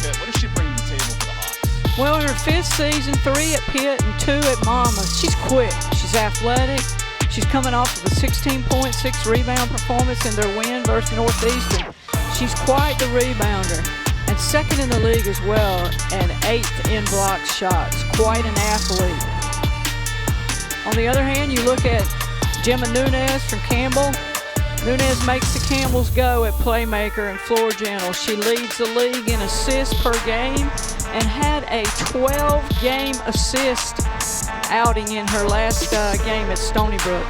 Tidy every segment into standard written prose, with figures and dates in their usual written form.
Pitt. What does she bring to the table for the Hawks? Well, in her 5th season, 3 at Pitt and 2 at Monmouth, she's quick, she's athletic, she's coming off of a 16.6 rebound performance in their win versus Northeastern. She's quite the rebounder, and 2nd in the league as well, and 8th in blocked shots. Quite an athlete. On the other hand, you look at Gemma Nunez from Campbell. Nunez makes the Campbells go at playmaker and floor general. She leads the league in assists per game and had a 12-game assist outing in her last game at Stony Brook.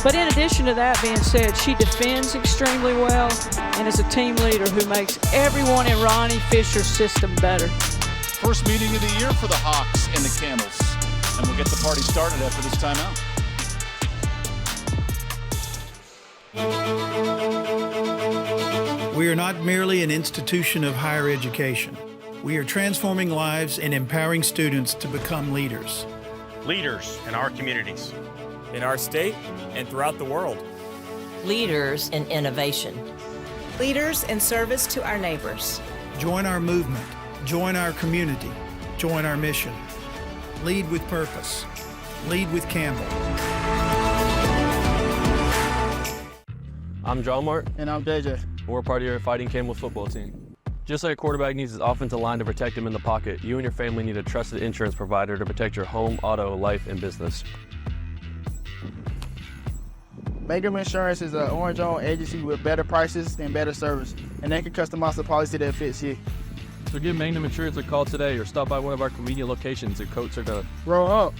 But in addition to that being said, she defends extremely well and is a team leader who makes everyone in Ronnie Fisher's system better. First meeting of the year for the Hawks and the Camels. And we'll get the party started after this timeout. We are not merely an institution of higher education. We are transforming lives and empowering students to become leaders. Leaders in our communities, in our state, and throughout the world. Leaders in innovation. Leaders in service to our neighbors. Join our movement. Join our community. Join our mission. Lead with purpose. Lead with Campbell. I'm John Mart. And I'm DJ. We're part of your Fighting Campbell's football team. Just like a quarterback needs his offensive line to protect him in the pocket, you and your family need a trusted insurance provider to protect your home, auto, life, and business. Mangum Insurance is an orange-owned agency with better prices and better service, and they can customize the policy that fits you. So give Mangum Insurance a call today or stop by one of our convenient locations if coats are done. Roll up.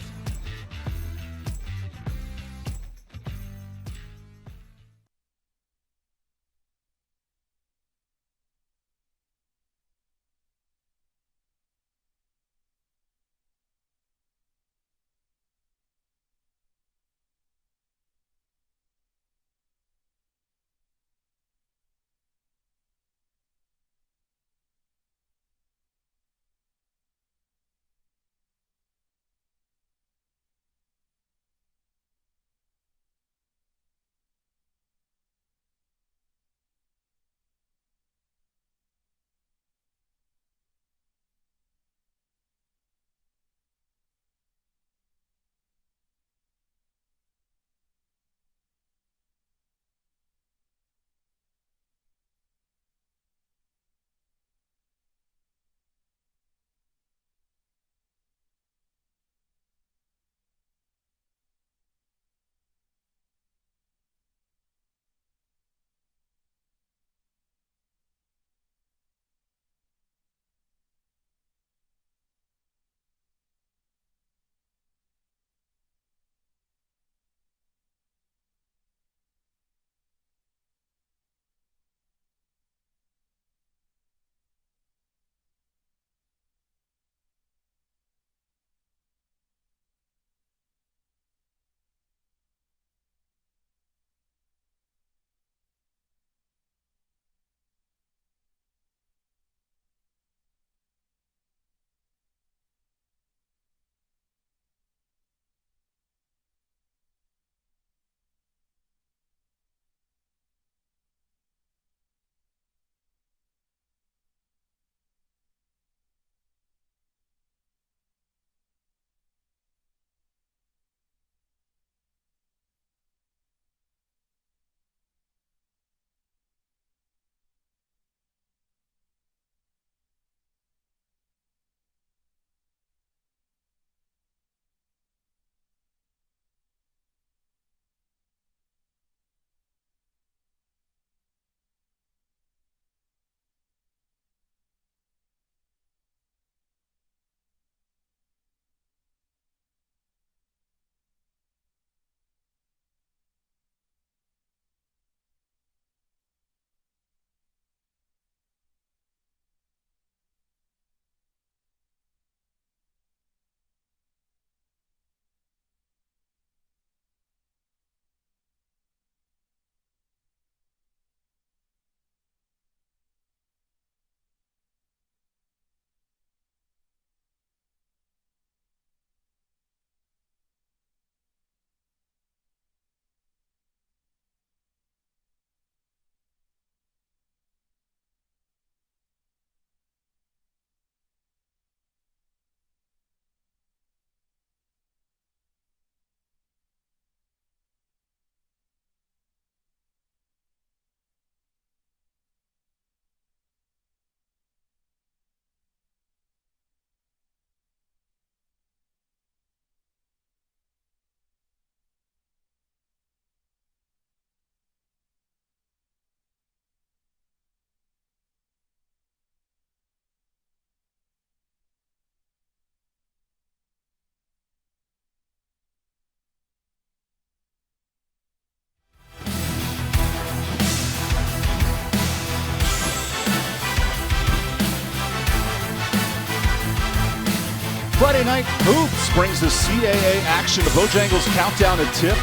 Friday Night Hoops brings the CAA action to Bojangles' countdown to tip.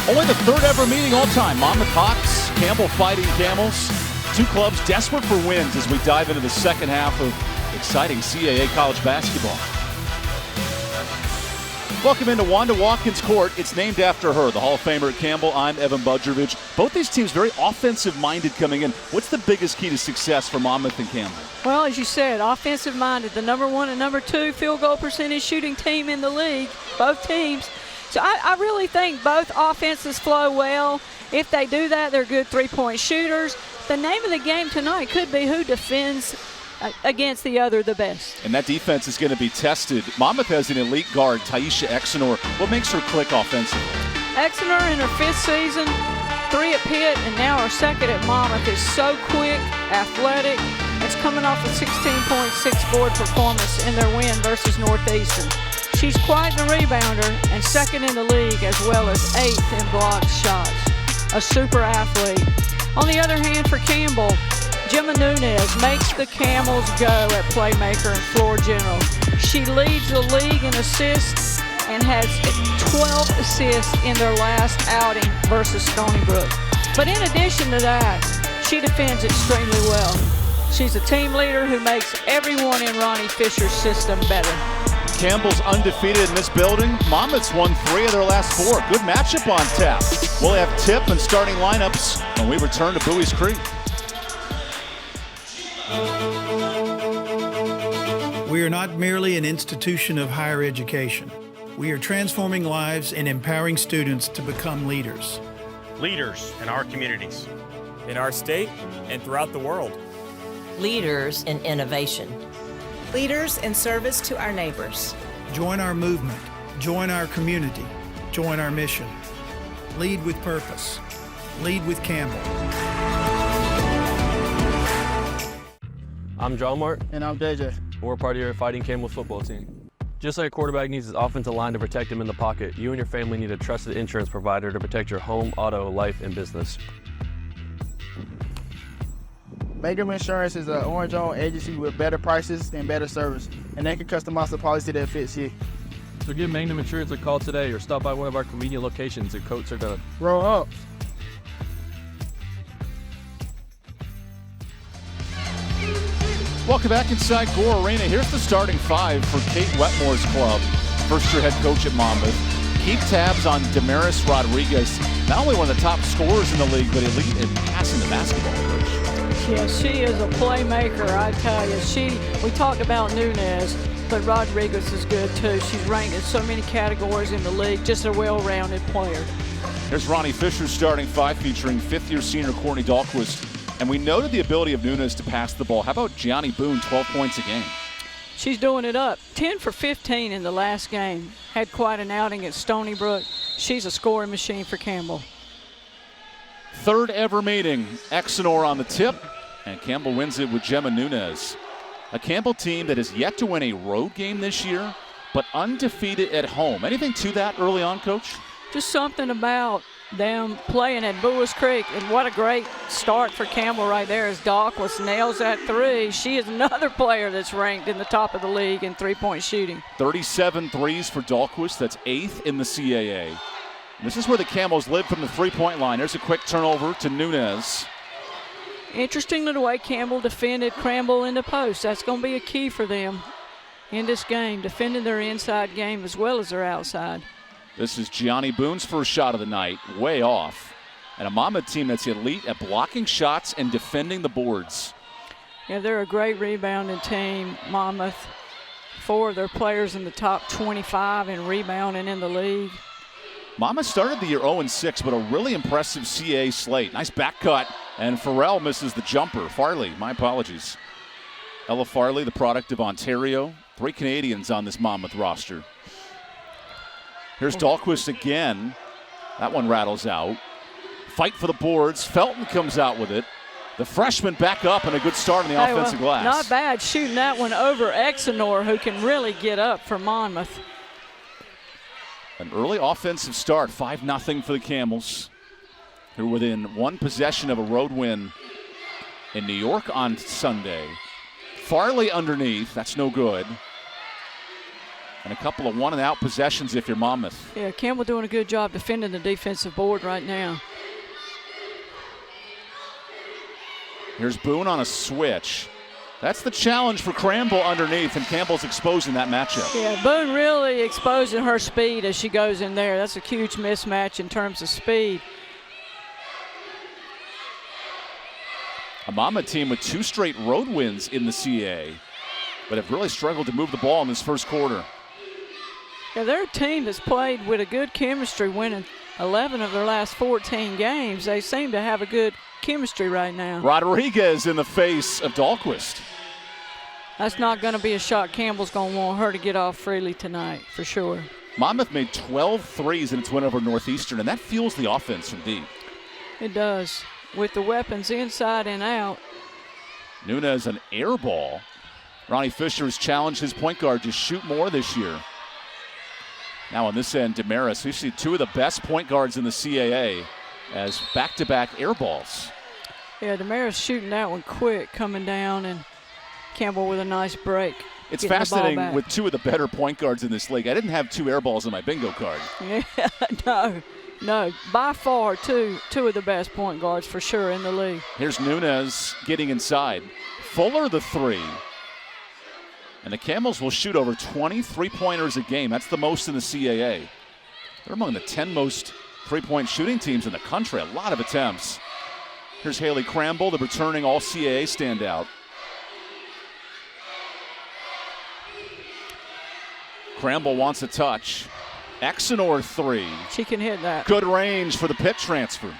Only the third ever meeting all time. Monmouth Hawks, Campbell Fighting Camels. Two clubs desperate for wins as we dive into the second half of exciting CAA college basketball. Welcome into Wanda Watkins Court. It's named after her, the Hall of Famer at Campbell. I'm EvanBudrovich. Both these teams very offensive-minded coming in. What's the biggest key to success for Monmouth and Campbell? Well, as you said, offensive-minded, the number 1 and number 2 field goal percentage shooting team in the league, both teams. So I really think both offenses flow well. If they do that, they're good three-point shooters. The name of the game tonight could be who defends against the other the best. And that defense is going to be tested. Monmouth has an elite guard, Taisha Exenor. What makes her click offensively? Exenor in her 5th season, 3 at Pitt, and now her 2nd at Monmouth is so quick, athletic. It's coming off a 16.6 board performance in their win versus Northeastern. She's quite the rebounder and 2nd in the league as well as 8th in blocked shots. A super athlete. On the other hand, for Campbell, Gemma Nunez makes the Camels go at playmaker and floor general. She leads the league in assists and has 12 assists in their last outing versus Stony Brook. But in addition to that, she defends extremely well. She's a team leader who makes everyone in Ronnie Fisher's system better. Campbell's undefeated in this building. Monmouth's won 3 of their last 4. Good matchup on tap. We'll have tip and starting lineups when we return to Bowie's Creek. We are not merely an institution of higher education. We are transforming lives and empowering students to become leaders. Leaders in our communities. In our state and throughout the world. Leaders in innovation. Leaders in service to our neighbors. Join our movement. Join our community. Join our mission. Lead with purpose. Lead with Campbell. I'm John Mart. And I'm DJ. We're part of your Fighting Camels football team. Just like a quarterback needs his offensive line to protect him in the pocket, you and your family need a trusted insurance provider to protect your home, auto, life, and business. Magnum Insurance is an orange-owned agency with better prices and better service, and they can customize the policy that fits you. So give Magnum Insurance a call today or stop by one of our convenient locations and coats are done. Roll up. Welcome back inside Gore Arena. Here's the starting 5 for Kate Wetmore's club, first-year head coach at Monmouth. Keep tabs on Damaris Rodriguez, not only one of the top scorers in the league, but elite in passing the basketball, coach. Yeah, she is a playmaker, I tell you. We talked about Nunez, but Rodriguez is good too. She's ranked in so many categories in the league, just a well-rounded player. Here's Ronnie Fisher's starting 5 featuring 5th-year senior Courtney Dahlquist. And we noted the ability of Nunez to pass the ball. How about Gianni Boone, 12 points a game? She's doing it up. 10 for 15 in the last game. Had quite an outing at Stony Brook. She's a scoring machine for Campbell. Third ever meeting. Exenor on the tip, and Campbell wins it with Gemma Nunez. A Campbell team that has yet to win a road game this year, but undefeated at home. Anything to that early on, Coach? Just something about them playing at Bowie's Creek, and what a great start for Campbell right there as Dahlquist nails that 3. She is another player that's ranked in the top of the league in three-point shooting. 37 threes for Dahlquist. That's 8th in the CAA. And this is where the Camels live from the three-point line. There's a quick turnover to Nunez. Interesting the way Campbell defended Cramble in the post. That's going to be a key for them in this game, defending their inside game as well as their outside. This is Gianni Boone's first shot of the night, way off. And a Monmouth team that's elite at blocking shots and defending the boards. Yeah, they're a great rebounding team, Monmouth. 4 of their players in the top 25 in rebounding in the league. Monmouth started the year 0-6, but a really impressive CAA slate. Nice back cut, and Farrell misses the jumper. Farley, my apologies. Ella Farley, the product of Ontario. 3 Canadians on this Monmouth roster. Here's Dahlquist again. That one rattles out. Fight for the boards. Felton comes out with it. The freshman back up and a good start on the offensive glass. Not bad shooting that one over Exenor, who can really get up for Monmouth. An early offensive start, 5-0 for the Camels, who are within 1 possession of a road win in New York on Sunday. Farley underneath, that's no good. and a couple of one-and-out possessions if you're Monmouth. Yeah, Campbell doing a good job defending the defensive board right now. Here's Boone on a switch. That's the challenge for Campbell underneath, and Campbell's exposing that matchup. Yeah, Boone really exposing her speed as she goes in there. That's a huge mismatch in terms of speed. A Monmouth team with 2 straight road wins in the CAA, but have really struggled to move the ball in this first quarter. Yeah, they're a team that's played with a good chemistry, winning 11 of their last 14 games. They seem to have a good chemistry right now. Rodriguez in the face of Dahlquist. That's not going to be a shot Campbell's going to want her to get off freely tonight, for sure. Monmouth made 12 threes in its win over Northeastern, and that fuels the offense from deep. It does. With the weapons inside and out. Nunez an air ball. Ronnie Fisher has challenged his point guard to shoot more this year. Now on this end, Damaris, we see 2 of the best point guards in the CAA as back-to-back air balls. Yeah, Damaris shooting that one quick, coming down, and Campbell with a nice break. It's fascinating with 2 of the better point guards in this league. I didn't have 2 air balls in my bingo card. Yeah, no, by far two of the best point guards for sure in the league. Here's Nunez getting inside. Fuller the 3. And the Camels will shoot over 20 three-pointers a game. That's the most in the CAA. They're among the 10 most three-point shooting teams in the country. A lot of attempts. Here's Haley Campbell, the returning All-CAA standout. Campbell wants a touch. Exenor 3. She can hit that. Good range for the Pitt transfer.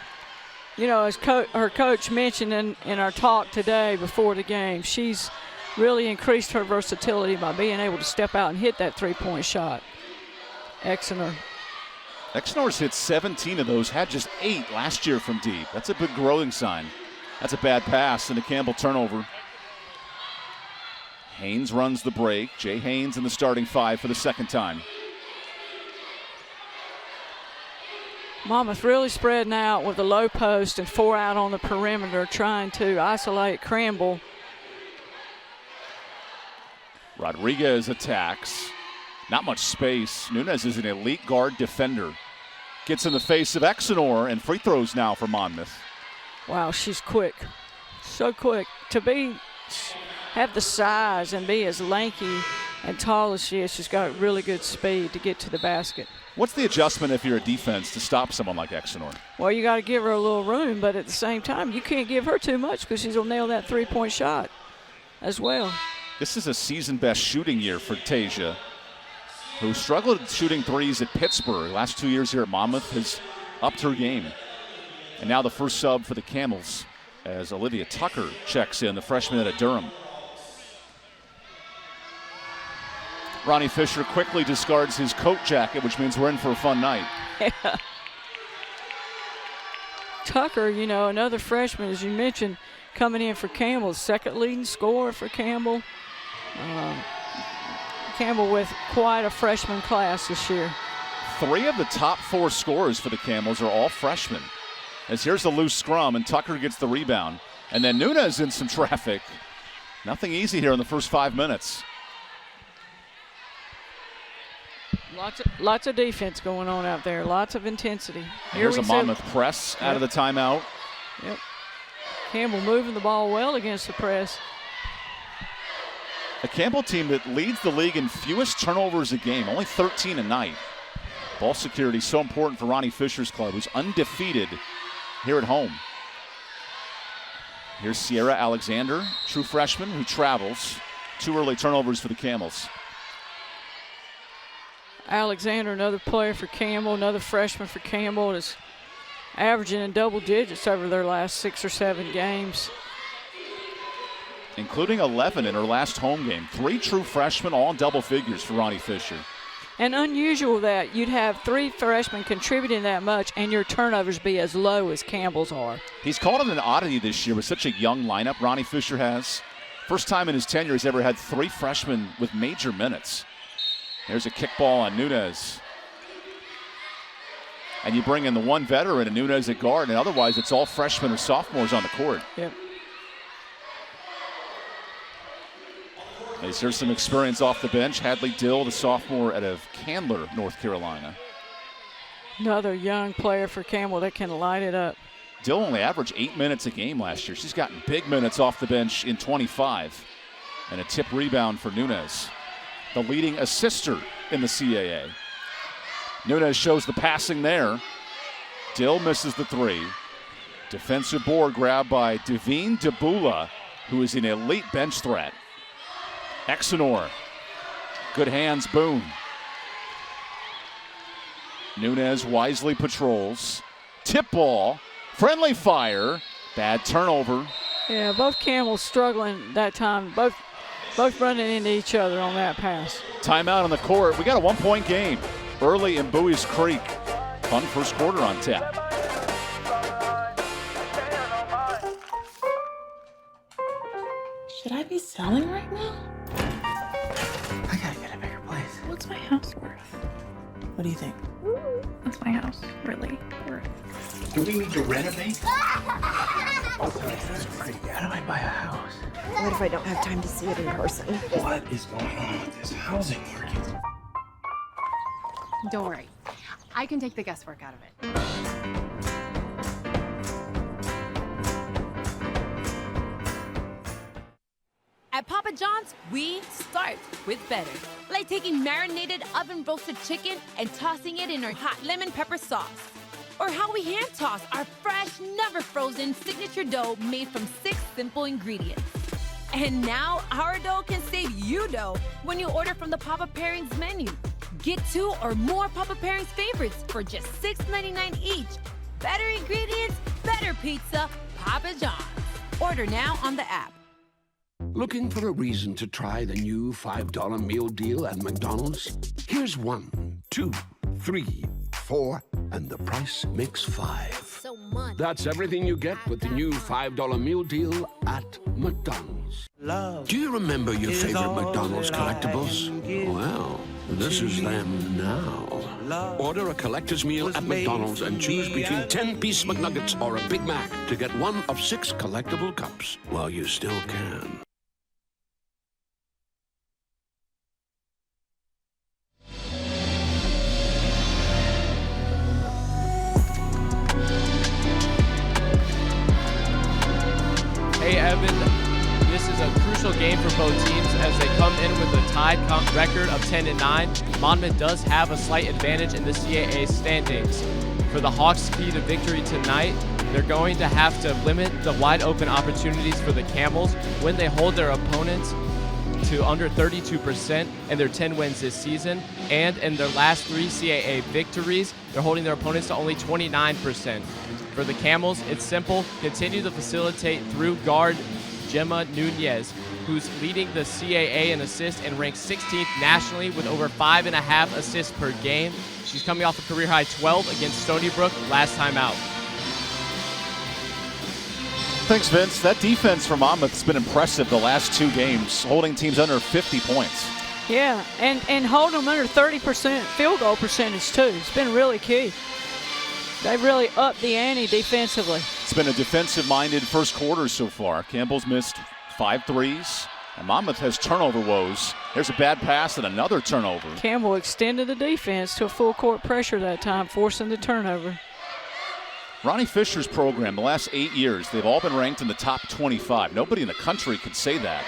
You know, as her coach mentioned in our talk today before the game, she's really increased her versatility by being able to step out and hit that three-point shot. Exenor. Exenor's hit 17 of those, had just 8 last year from deep. That's a big growing sign. That's a bad pass and a Campbell turnover. Haynes runs the break. Jay Haynes in the starting 5 for the second time. Monmouth really spreading out with the low post and 4 out on the perimeter, trying to isolate Campbell. Rodriguez attacks. Not much space. Nunez is an elite guard defender. Gets in the face of Exenor, and free throws now for Monmouth. Wow, she's quick. So quick. To have the size and be as lanky and tall as she is, she's got really good speed to get to the basket. What's the adjustment if you're a defense to stop someone like Exenor? Well, you got to give her a little room, but at the same time, you can't give her too much because she'll nail that three-point shot as well. This is a season-best shooting year for Tasia, who struggled shooting threes at Pittsburgh. Last 2 years here at Monmouth has upped her game. And now the first sub for the Camels as Olivia Tucker checks in, the freshman out of Durham. Ronnie Fisher quickly discards his coat jacket, which means we're in for a fun night. Yeah. Tucker, you know, another freshman, as you mentioned, coming in for Campbell, second leading scorer for Campbell. Campbell with quite a freshman class this year. 3 of the top 4 scorers for the Camels are all freshmen. As here's a loose scrum, and Tucker gets the rebound. And then Nunez in some traffic. Nothing easy here in the first 5 minutes. Lots of defense going on out there. Lots of intensity. Here's a Monmouth press out of the timeout. Yep. Campbell moving the ball well against the press. A Campbell team that leads the league in fewest turnovers a game, only 13 a night. Ball security so important for Ronnie Fisher's club, who's undefeated here at home. Here's Sierra Alexander, true freshman who travels. 2 early turnovers for the Camels. Alexander, another player for Campbell, another freshman for Campbell, is averaging in double digits over their last 6 or 7 games. Including 11 in her last home game. 3 true freshmen, all in double figures for Ronnie Fisher. And unusual that you'd have 3 freshmen contributing that much and your turnovers be as low as Campbell's are. He's called it an oddity this year with such a young lineup Ronnie Fisher has. First time in his tenure he's ever had 3 freshmen with major minutes. There's a kickball on Nunez. And you bring in the one veteran and Nunez at guard, and otherwise it's all freshmen or sophomores on the court. Yep. There's some experience off the bench. Hadley Dill, the sophomore out of Candler, North Carolina. Another young player for Campbell that can light it up. Dill only averaged 8 minutes a game last year. She's gotten big minutes off the bench in 25. And a tip rebound for Nunez, the leading assister in the CAA. Nunez shows the passing there. Dill misses the three. Defensive board grab by Devine Debula, who is an elite bench threat. Exenor, good hands, Boone. Nunez wisely patrols. Tip ball, friendly fire, bad turnover. Yeah, both Campbells struggling that time. Both running into each other on that pass. Timeout on the court. We got a 1-point game early in Bowie's Creek. Fun first quarter on tap. Should I be selling right now? I gotta get a bigger place. What's my house worth? What do you think? What's my house really worth? Do we need to renovate? That's pretty good. How do I buy a house? What if I don't have time to see it in person? What is going on with this housing market? Don't worry. I can take the guesswork out of it. At Papa John's, we start with better. Like taking marinated oven-roasted chicken and tossing it in our hot lemon pepper sauce. Or how we hand toss our fresh, never frozen signature dough made from 6 simple ingredients. And now our dough can save you dough when you order from the Papa Pairings menu. Get 2 or more Papa Pairings favorites for just $6.99 each. Better ingredients, better pizza, Papa John's. Order now on the app. Looking for a reason to try the new $5 meal deal at McDonald's? Here's 1, 2, 3, 4, and the price makes 5. So much. That's everything you get with the new $5 meal deal at McDonald's. Do you remember your favorite McDonald's collectibles? Well, this is them now. Order a collector's meal at McDonald's and choose between 10-piece McNuggets or a Big Mac to get 1 of 6 collectible cups while you still can. Hey, Evan, this is a crucial game for both teams as they come in with a tied record of 10-9. Monmouth does have a slight advantage in the CAA standings. For the Hawks' key to victory tonight, they're going to have to limit the wide open opportunities for the Campbells when they hold their opponents to under 32% in their 10 wins this season. And in their last 3 CAA victories, they're holding their opponents to only 29%. For the Camels, it's simple. Continue to facilitate through guard Gemma Nunez, who's leading the CAA in assists and ranks 16th nationally with over 5.5 assists per game. She's coming off a career-high 12 against Stony Brook last time out. Thanks, Vince. That defense for Monmouth has been impressive the last 2 games, holding teams under 50 points. Yeah, and hold them under 30% field goal percentage, too. It's been really key. They really upped the ante defensively. It's been a defensive-minded first quarter so far. Campbell's missed 5 threes, and Monmouth has turnover woes. There's a bad pass and another turnover. Campbell extended the defense to a full court pressure that time, forcing the turnover. Ronnie Fisher's program, the last 8 years, they've all been ranked in the top 25. Nobody in the country could say that.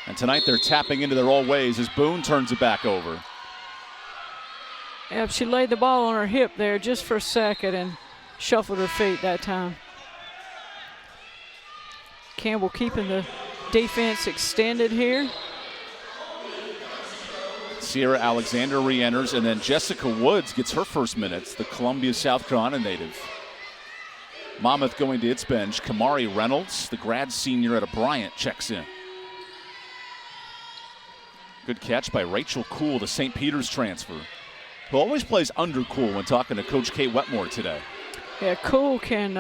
And tonight they're tapping into their old ways as Boone turns it back over. Yep, she laid the ball on her hip there just for a second and shuffled her feet that time. Campbell keeping the defense extended here. Sierra Alexander re-enters, and then Jessica Woods gets her first minutes, the Columbia, South Carolina native. Monmouth going to its bench. Kamari Reynolds, the grad senior out of Bryant, checks in. Good catch by Rachel Kuhl, the St. Peter's transfer, who always plays under Kuhl when talking to Coach Kate Wetmore today. Yeah, Kuhl can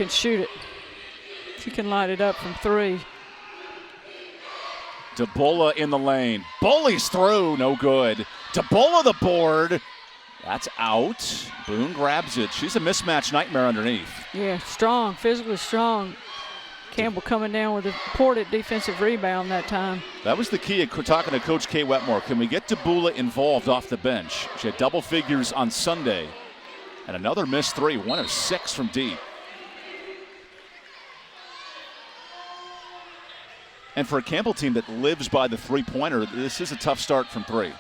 shoot it. She can light it up from 3. DeBola in the lane. Bullies through, no good. DeBola the board. That's out. Boone grabs it. She's a mismatch nightmare underneath. Yeah, strong, physically strong. Campbell coming down with an important defensive rebound that time. That was the key. Talking to Coach Kay Wetmore, can we get Debula involved off the bench? She had double figures on Sunday. And another missed three, 1 of 6 from deep. And for a Campbell team that lives by the three-pointer, this is a tough start from three.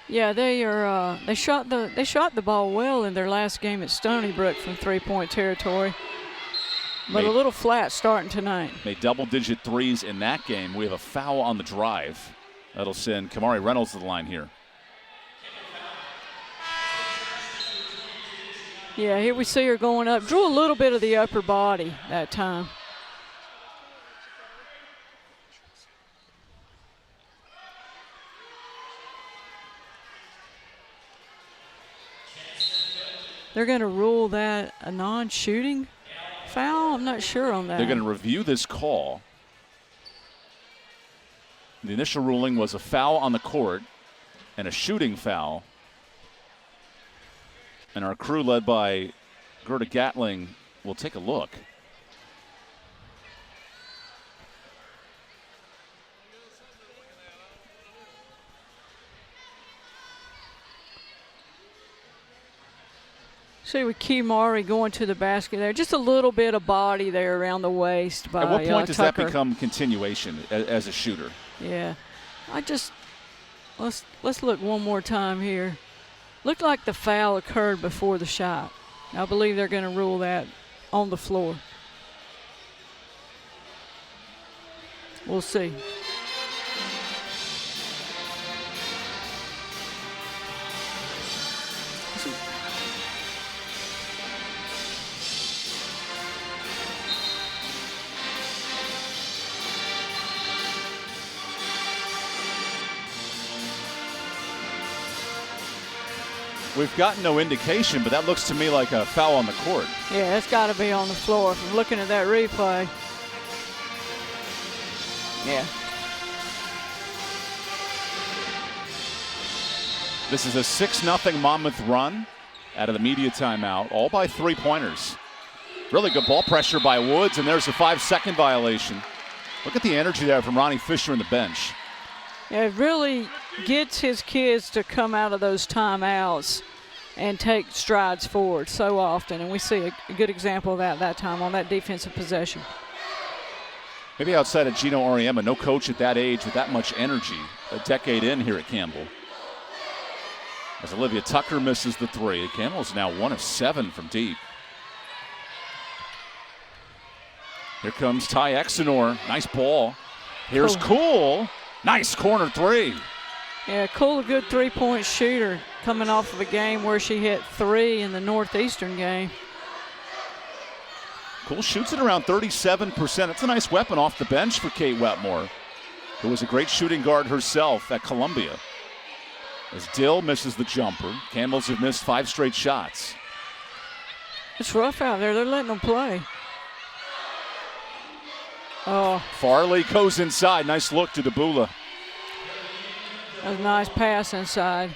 Yeah, they shot the ball well in their last game at Stony Brook from three-point territory. But a little flat starting tonight. Made double-digit threes in that game. We have a foul on the drive. That'll send Kamari Reynolds to the line here. Yeah, here we see her going up. Drew a little bit of the upper body that time. They're going to rule that a non-shooting foul? I'm not sure on that. They're going to review this call. The initial ruling was a foul on the court and a shooting foul. And our crew, led by Gerda Gatling, will take a look. See with Kimari going to the basket there. Just a little bit of body there around the waist by At what point does Tucker. that become continuation as a shooter? Yeah. Let's look one more time here. Looked like the foul occurred before the shot. I believe they're going to rule that on the floor. We'll see. We've gotten no indication, but that looks to me like a foul on the court. Yeah, it's got to be on the floor. If I'm looking at that replay. Yeah. This is a 6-0 Monmouth run out of the media timeout, all by three-pointers. Really good ball pressure by Woods, and there's a 5-second violation. Look at the energy there from Ronnie Fisher in the bench. Yeah, it really gets his kids to come out of those timeouts and take strides forward so often. And we see a good example of that time on that defensive possession. Maybe outside of Gino Auriemma, no coach at that age with that much energy, a decade in here at Campbell. As Olivia Tucker misses the three, Campbell's now 1 of 7 from deep. Here comes Ty Exenor, nice ball. Here's Cool. Nice corner three. Yeah, Cool, a good three-point shooter coming off of a game where she hit 3 in the Northeastern game. Cool shoots it around 37%. It's a nice weapon off the bench for Kate Wetmore, who was a great shooting guard herself at Columbia. As Dill misses the jumper, Campbell's have missed 5 straight shots. It's rough out there. They're letting them play. Oh. Farley goes inside. Nice look to Debula. That was a nice pass inside.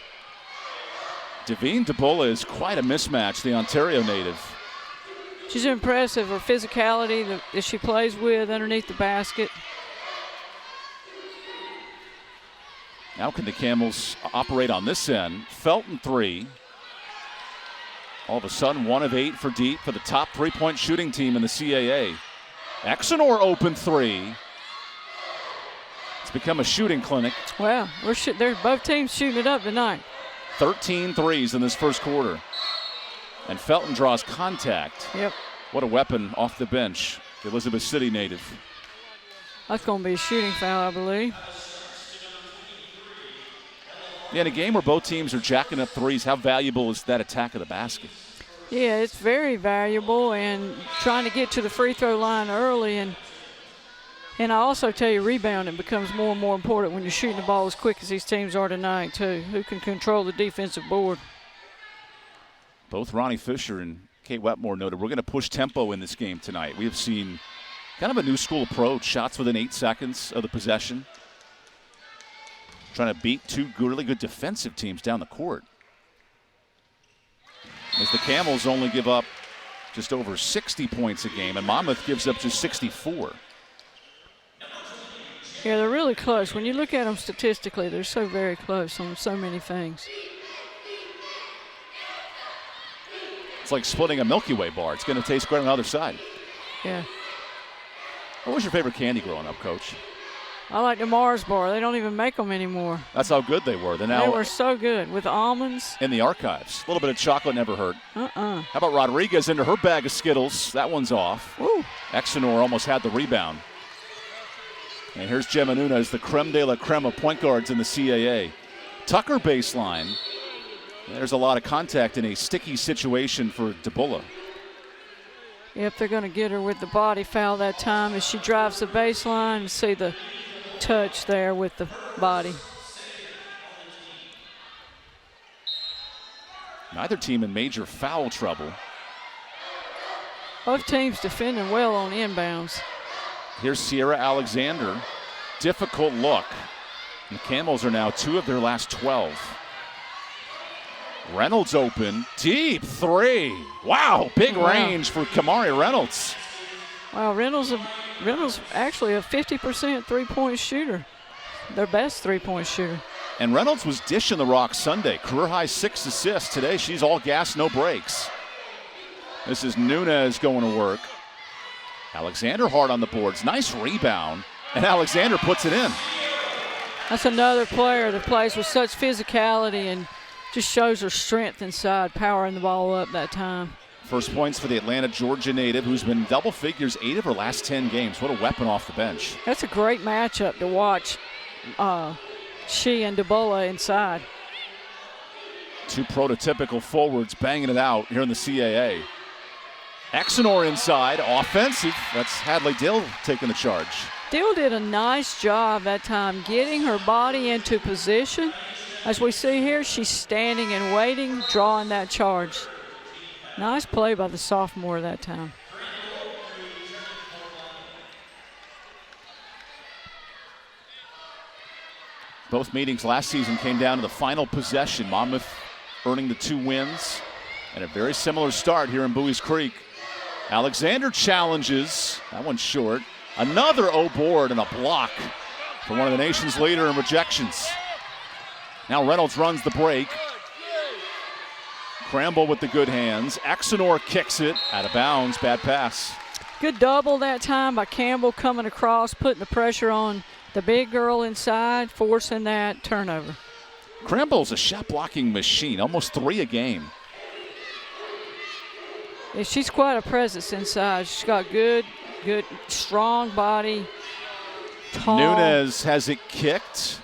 Devine Debula is quite a mismatch, the Ontario native. She's impressive. Her physicality that she plays with underneath the basket. Now can the Camels operate on this end? Felton 3. All of a sudden 1 of 8 for deep for the top three-point shooting team in the CAA. Exenor open 3. It's become a shooting clinic. Well, they're both teams shooting it up tonight. 13 threes in this first quarter. And Felton draws contact. Yep. What a weapon off the bench, the Elizabeth City native. That's going to be a shooting foul, I believe. Yeah, in a game where both teams are jacking up threes, how valuable is that attack of the basket? Yeah, it's very valuable, and trying to get to the free throw line early. And I also tell you, rebounding becomes more and more important when you're shooting the ball as quick as these teams are tonight, too. Who can control the defensive board? Both Ronnie Fisher and Kate Wetmore noted we're going to push tempo in this game tonight. We have seen kind of a new school approach, shots within 8 seconds of the possession. Trying to beat 2 really good defensive teams down the court. As the Camels only give up just over 60 points a game, and Monmouth gives up just 64. Yeah, they're really close. When you look at them statistically, they're so very close on so many things. It's like splitting a Milky Way bar. It's going to taste great on the other side. Yeah. What was your favorite candy growing up, Coach? I like the Mars bar. They don't even make them anymore. That's how good they were. They're now they were so good with almonds. In the archives. A little bit of chocolate never hurt. Uh-uh. How about Rodriguez into her bag of Skittles? That one's off. Woo. Exenor almost had the rebound. And here's Gemma Nunes, the creme de la creme of point guards in the CAA. Tucker baseline. There's a lot of contact in a sticky situation for DeBulla. Yep, they're going to get her with the body foul that time as she drives the baseline. See the touch there with the body. Neither team in major foul trouble. Both teams defending well on inbounds. Here's Sierra Alexander. Difficult look. The Camels are now 2 of their last 12. Reynolds open. Deep 3. Wow, big range for Kamari Reynolds. Wow, Reynolds actually a 50% three-point shooter. Their best three-point shooter. And Reynolds was dishing the rock Sunday. Career high 6 assists. Today she's all gas, no breaks. This is Nunes going to work. Alexander hard on the boards. Nice rebound. And Alexander puts it in. That's another player that plays with such physicality and just shows her strength inside, powering the ball up that time. First points for the Atlanta, Georgia native, who's been double figures 8 of her last 10 games. What a weapon off the bench. That's a great matchup to watch. She and DeBulla inside. 2 prototypical forwards banging it out here in the CAA. Exenor inside, offensive. That's Hadley Dill taking the charge. Dill did a nice job that time getting her body into position. As we see here, she's standing and waiting, drawing that charge. Nice play by the sophomore that time. Both meetings last season came down to the final possession. Monmouth earning the 2 wins. And a very similar start here in Bowie's Creek. Alexander challenges. That one's short. Another board and a block for one of the nation's leader in rejections. Now Reynolds runs the break. Cramble with the good hands. Exenor kicks it out of bounds. Bad pass. Good double that time by Campbell coming across, putting the pressure on the big girl inside, forcing that turnover. Cramble's a shot blocking machine, almost 3 a game. Yeah, she's quite a presence inside. She's got good, strong body, tall. Nunes has it kicked.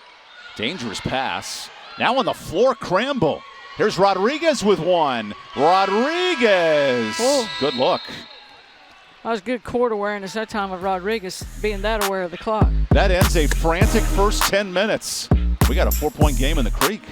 Dangerous pass. Now on the floor, Cramble. Here's Rodriguez with one. Rodriguez. Oh. Good look. That was good court awareness that time of Rodriguez being that aware of the clock. That ends a frantic first 10 minutes. We got a 4-point game in the Creek.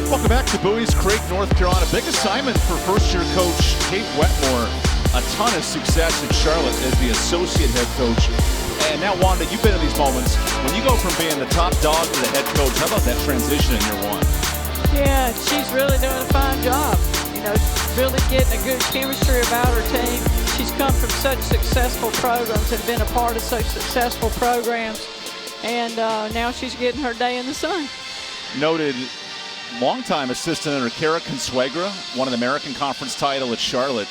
Welcome back to Bowie's Creek, North Carolina. Big assignment for first-year coach Kate Wetmore. A ton of success in Charlotte as the associate head coach. And now, Wanda, you've been in these moments. When you go from being the top dog to the head coach, how about that transition in year one? Yeah, she's really doing a fine job. You know, really getting a good chemistry about her team. She's come from such successful programs and been a part of such successful programs. And now she's getting her day in the sun. Noted longtime assistant under Kara Consuegra, won an American Conference title at Charlotte.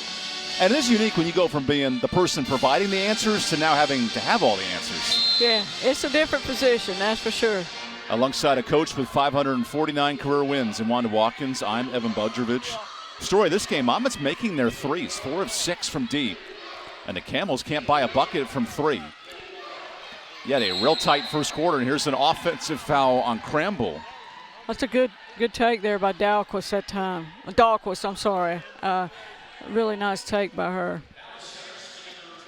And it is unique when you go from being the person providing the answers to now having to have all the answers. Yeah, it's a different position, that's for sure. Alongside a coach with 549 career wins in Wanda Watkins, I'm EvanBudrovich. Story of this game, Monmouth's making their threes, 4 of 6 from deep. And the Camels can't buy a bucket from 3. Yet a real tight first quarter, and here's an offensive foul on Campbell. That's a good take there by Dahlquist that time. Dahlquist, I'm sorry. Really nice take by her.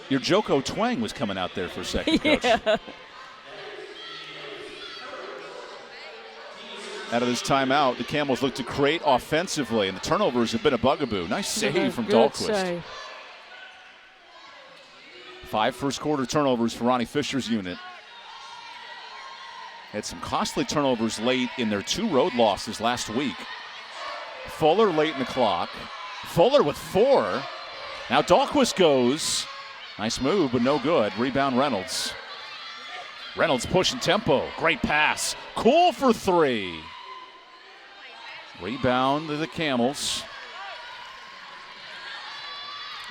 Your Joko Twang was coming out there for a second, Coach. Yeah. Out of this timeout, the Camels look to create offensively, and the turnovers have been a bugaboo. Nice save from Dahlquist. Save. 5 first-quarter turnovers for Ronnie Fisher's unit. Had some costly turnovers late in their 2 road losses last week. Fuller late in the clock. Fuller with 4. Now Dahlquist goes. Nice move, but no good. Rebound Reynolds. Reynolds pushing tempo. Great pass. Cool for 3. Rebound to the Camels.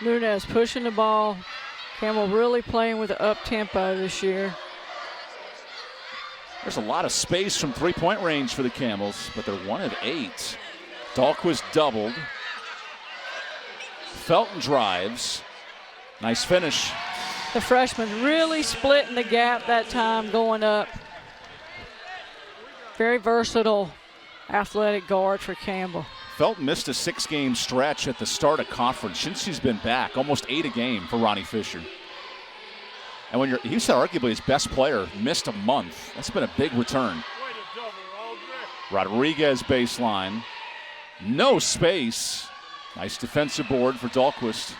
Nunez pushing the ball. Campbell really playing with the up-tempo this year. There's a lot of space from three-point range for the Camels, but they're 1 of 8. Dahlquist doubled. Felton drives. Nice finish. The freshman really splitting the gap that time going up. Very versatile, athletic guard for Campbell. Felton missed a 6-game stretch at the start of conference since she's been back, almost 8 a game for Ronnie Fisher. And when he said arguably his best player missed a month. That's been a big return. Rodriguez baseline. No space. Nice defensive board for Dahlquist.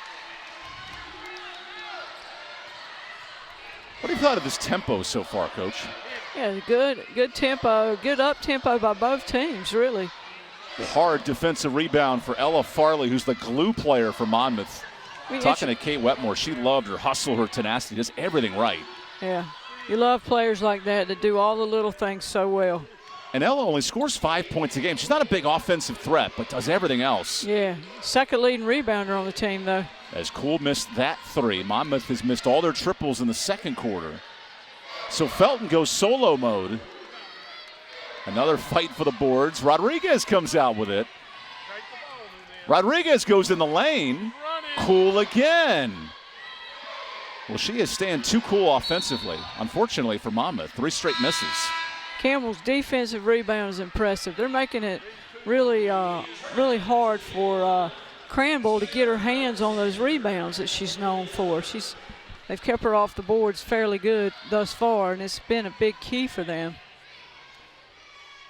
What have you thought of this tempo so far, Coach? Yeah, good tempo, good up tempo by both teams, really. Hard defensive rebound for Ella Farley, who's the glue player for Monmouth. Talking to Kate Wetmore, she loved her hustle, her tenacity, does everything right. Yeah, you love players like that that do all the little things so well. And Ella only scores 5 points a game. She's not a big offensive threat, but does everything else. Yeah, second leading rebounder on the team, though. As Cool missed that 3, Monmouth has missed all their triples in the second quarter. So Felton goes solo mode. Another fight for the boards. Rodriguez comes out with it. Rodriguez goes in the lane. Cool again. Well, she is staying too cool offensively, unfortunately for Monmouth. 3 straight misses. Campbell's defensive rebound is impressive. They're making it really, really hard for Campbell to get her hands on those rebounds that she's known for. They've kept her off the boards fairly good thus far, and it's been a big key for them.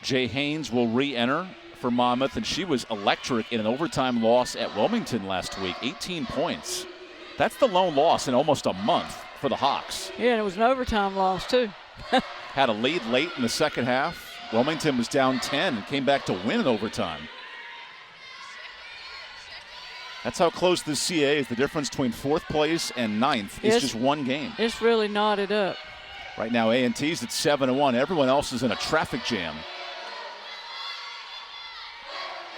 Jay Haynes will re-enter for Monmouth, and she was electric in an overtime loss at Wilmington last week. 18 points. That's the lone loss in almost a month for the Hawks. Yeah, and it was an overtime loss, too. Had a lead late in the second half. Wilmington was down 10 and came back to win in overtime. That's how close this CA is. The difference between 4th place and 9th is just 1 game. It's really knotted up. Right now, A&T's at 7-1. Everyone else is in a traffic jam.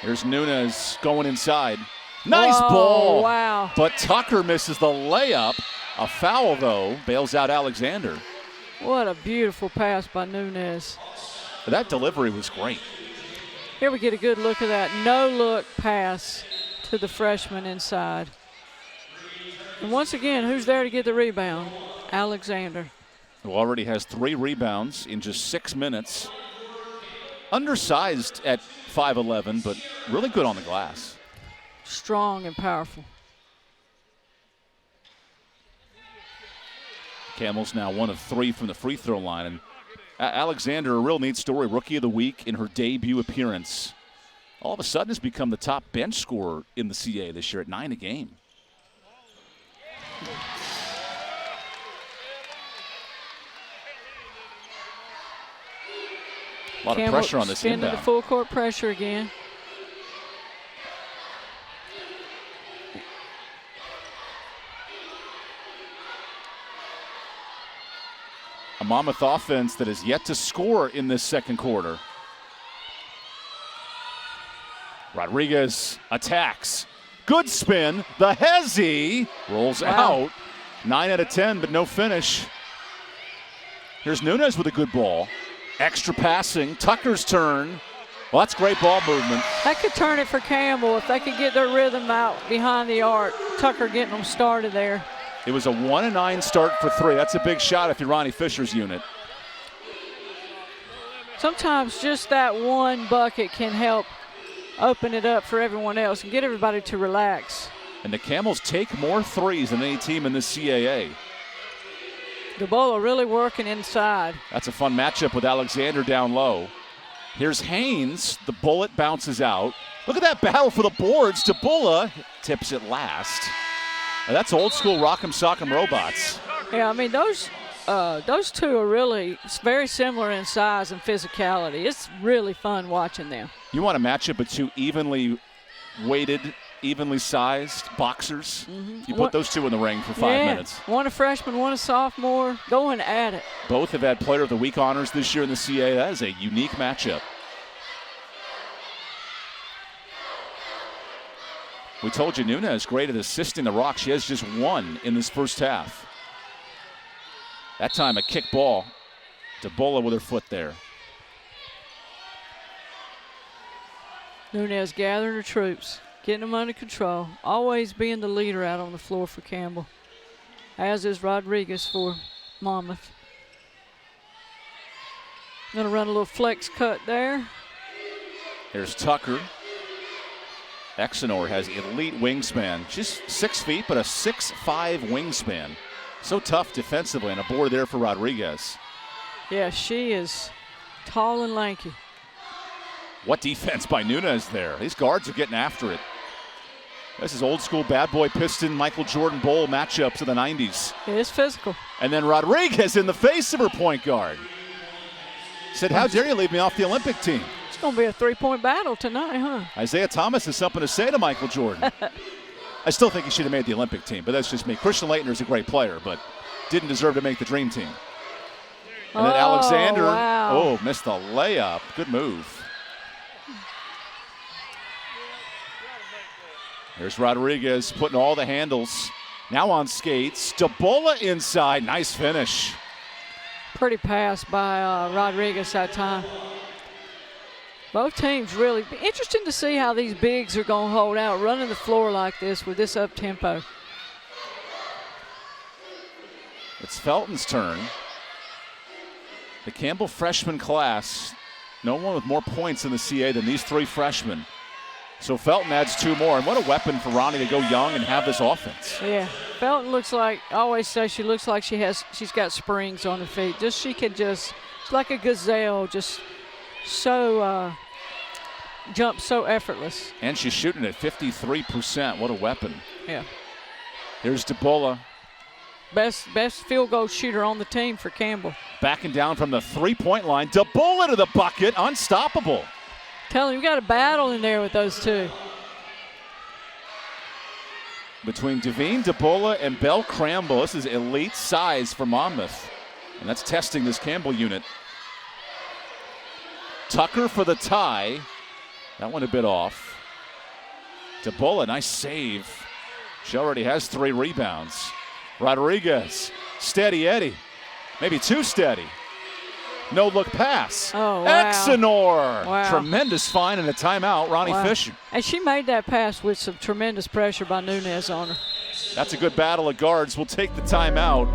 Here's Nunez going inside. Nice ball. Wow. But Tucker misses the layup. A foul, though, bails out Alexander. What a beautiful pass by Nunez. That delivery was great. Here we get a good look at that no-look pass to the freshman inside. And once again, who's there to get the rebound? Alexander. Who already has 3 rebounds in just 6 minutes. Undersized at 5'11", but really good on the glass. Strong and powerful. Camels now 1 of 3 from the free throw line. And Alexander, a real neat story, Rookie of the Week in her debut appearance. all of a sudden has become the top bench scorer in the CA this year at 9 a game. A lot of pressure on this inbound. The full court pressure again. A Monmouth offense that is yet to score in this second quarter. Rodriguez attacks. Good spin. The hezzy rolls out. 9 out of 10, but no finish. Here's Nunez with a good ball. Extra passing. Tucker's turn. Well, that's great ball movement. That could turn it for Campbell if they could get their rhythm out behind the arc. Tucker getting them started there. It was a 1-9 start for 3. That's a big shot if you're Ronnie Fisher's unit. Sometimes just that one bucket can help open it up for everyone else and get everybody to relax. And the Camels take more threes than any team in this CAA. DeBola really working inside. That's a fun matchup with Alexander down low. Here's Haynes. The bullet bounces out. Look at that battle for the boards. DeBola tips it last. Now that's old school Rock'em Sock'em Robots. Yeah, I mean, those two are really very similar in size and physicality. It's really fun watching them. You want a matchup with two evenly weighted, evenly sized boxers. You put those two in the ring for 5 minutes. One a freshman, one a sophomore, going at it. Both have had Player of the Week honors this year in the CA. That is a unique matchup. We told you Nunez great at assisting the Rock. She has just 1 in this first half. That time a kick ball. DeBola with her foot there. Nunez gathering her troops, getting them under control, always being the leader out on the floor for Campbell, as is Rodriguez for Monmouth. Gonna run a little flex cut there. There's Tucker. Exenor has elite wingspan. She's 6 feet, but a 6'5" wingspan. So tough defensively, and a board there for Rodriguez. Yeah, she is tall and lanky. What defense by Nunez there. These guards are getting after it. This is old school bad boy Piston, Michael Jordan Bowl matchups of the 90s. It is physical. And then Rodriguez in the face of her point guard. Said, how dare you leave me off the Olympic team? It's going to be a three-point battle tonight, huh? Isaiah Thomas has something to say to Michael Jordan. I still think he should have made the Olympic team, but that's just me. Christian Leitner's a great player, but didn't deserve to make the dream team. And then Alexander, missed the layup. Good move. Here's Rodriguez putting all the handles. Now on skates. DeBola inside. Nice finish. Pretty pass by Rodriguez that time. Both teams really interesting to see how these bigs are going to hold out, running the floor like this with this up tempo. It's Felton's turn. The Campbell freshman class, no one with more points in the CA than these 3 freshmen. So Felton adds 2 more, and what a weapon for Ronnie to go young and have this offense. Yeah, Felton looks like, I always say she looks like she's got springs on her feet. She's like a gazelle, just so, jump so effortless. And she's shooting at 53%. What a weapon. Yeah. Here's DeBola. Best field goal shooter on the team for Campbell. Backing down from the 3-point line. DeBola to the bucket. Unstoppable. Tell you, we got a battle in there with those two. Between Devine, DeBola, and Belle Cramble, this is elite size for Monmouth. And that's testing this Campbell unit. Tucker for the tie. That one a bit off. DeBola, nice save. She already has 3 rebounds. Rodriguez, steady Eddie. Maybe too steady. No look pass. Oh, wow. Exenor. Wow. Tremendous find and a timeout, Ronnie Fisher. And she made that pass with some tremendous pressure by Nunez on her. That's a good battle of guards. We'll take the timeout.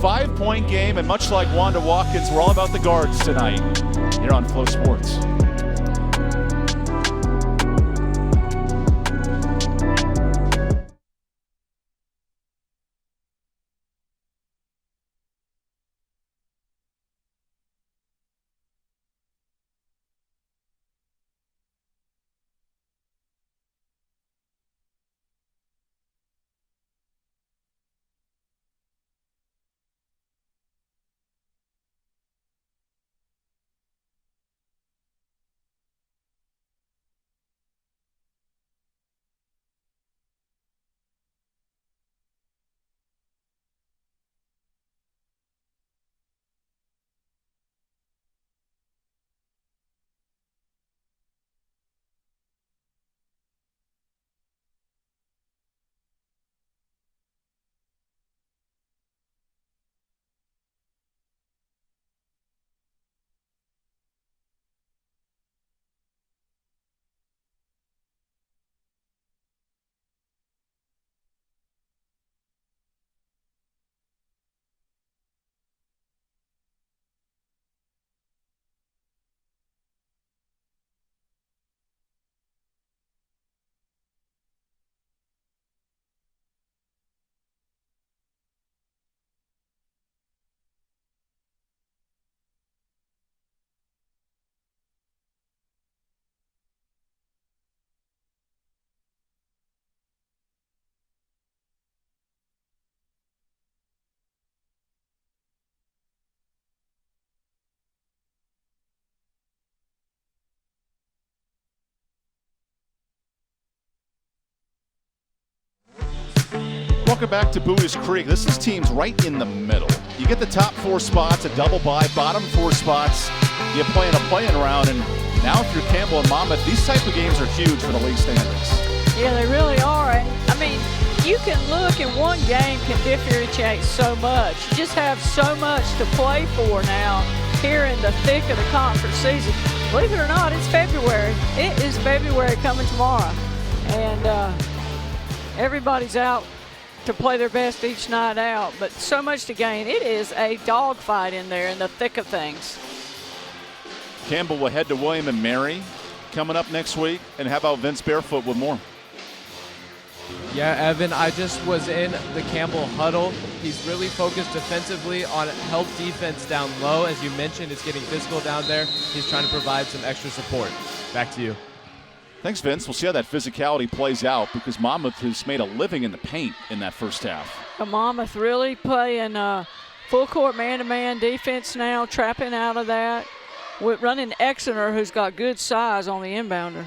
5-point game, and much like Wanda Watkins, we're all about the guards tonight here on Flow Sports. Welcome back to Buies Creek. This is teams right in the middle. You get the top 4 spots, a double bye, bottom 4 spots, you play in a play-in round, and now if you're Campbell and Monmouth, these type of games are huge for the league standings. Yeah, they really are. And I mean, you can look and one game can differentiate so much. You just have so much to play for now here in the thick of the conference season. Believe it or not, it's February. It is February coming tomorrow. And everybody's out to play their best each night out, but so much to gain. It is a dogfight in there in the thick of things. Campbell will head to William and Mary coming up next week. And how about Vince Barefoot with more? Yeah, Evan, I just was in the Campbell huddle. He's really focused defensively on help defense down low. As you mentioned, it's getting physical down there. He's trying to provide some extra support. Back to you. Thanks, Vince. We'll see how that physicality plays out because Monmouth has made a living in the paint in that first half. Monmouth really playing full court man-to-man defense now, trapping out of that. With running Exeter, who's got good size on the inbounder.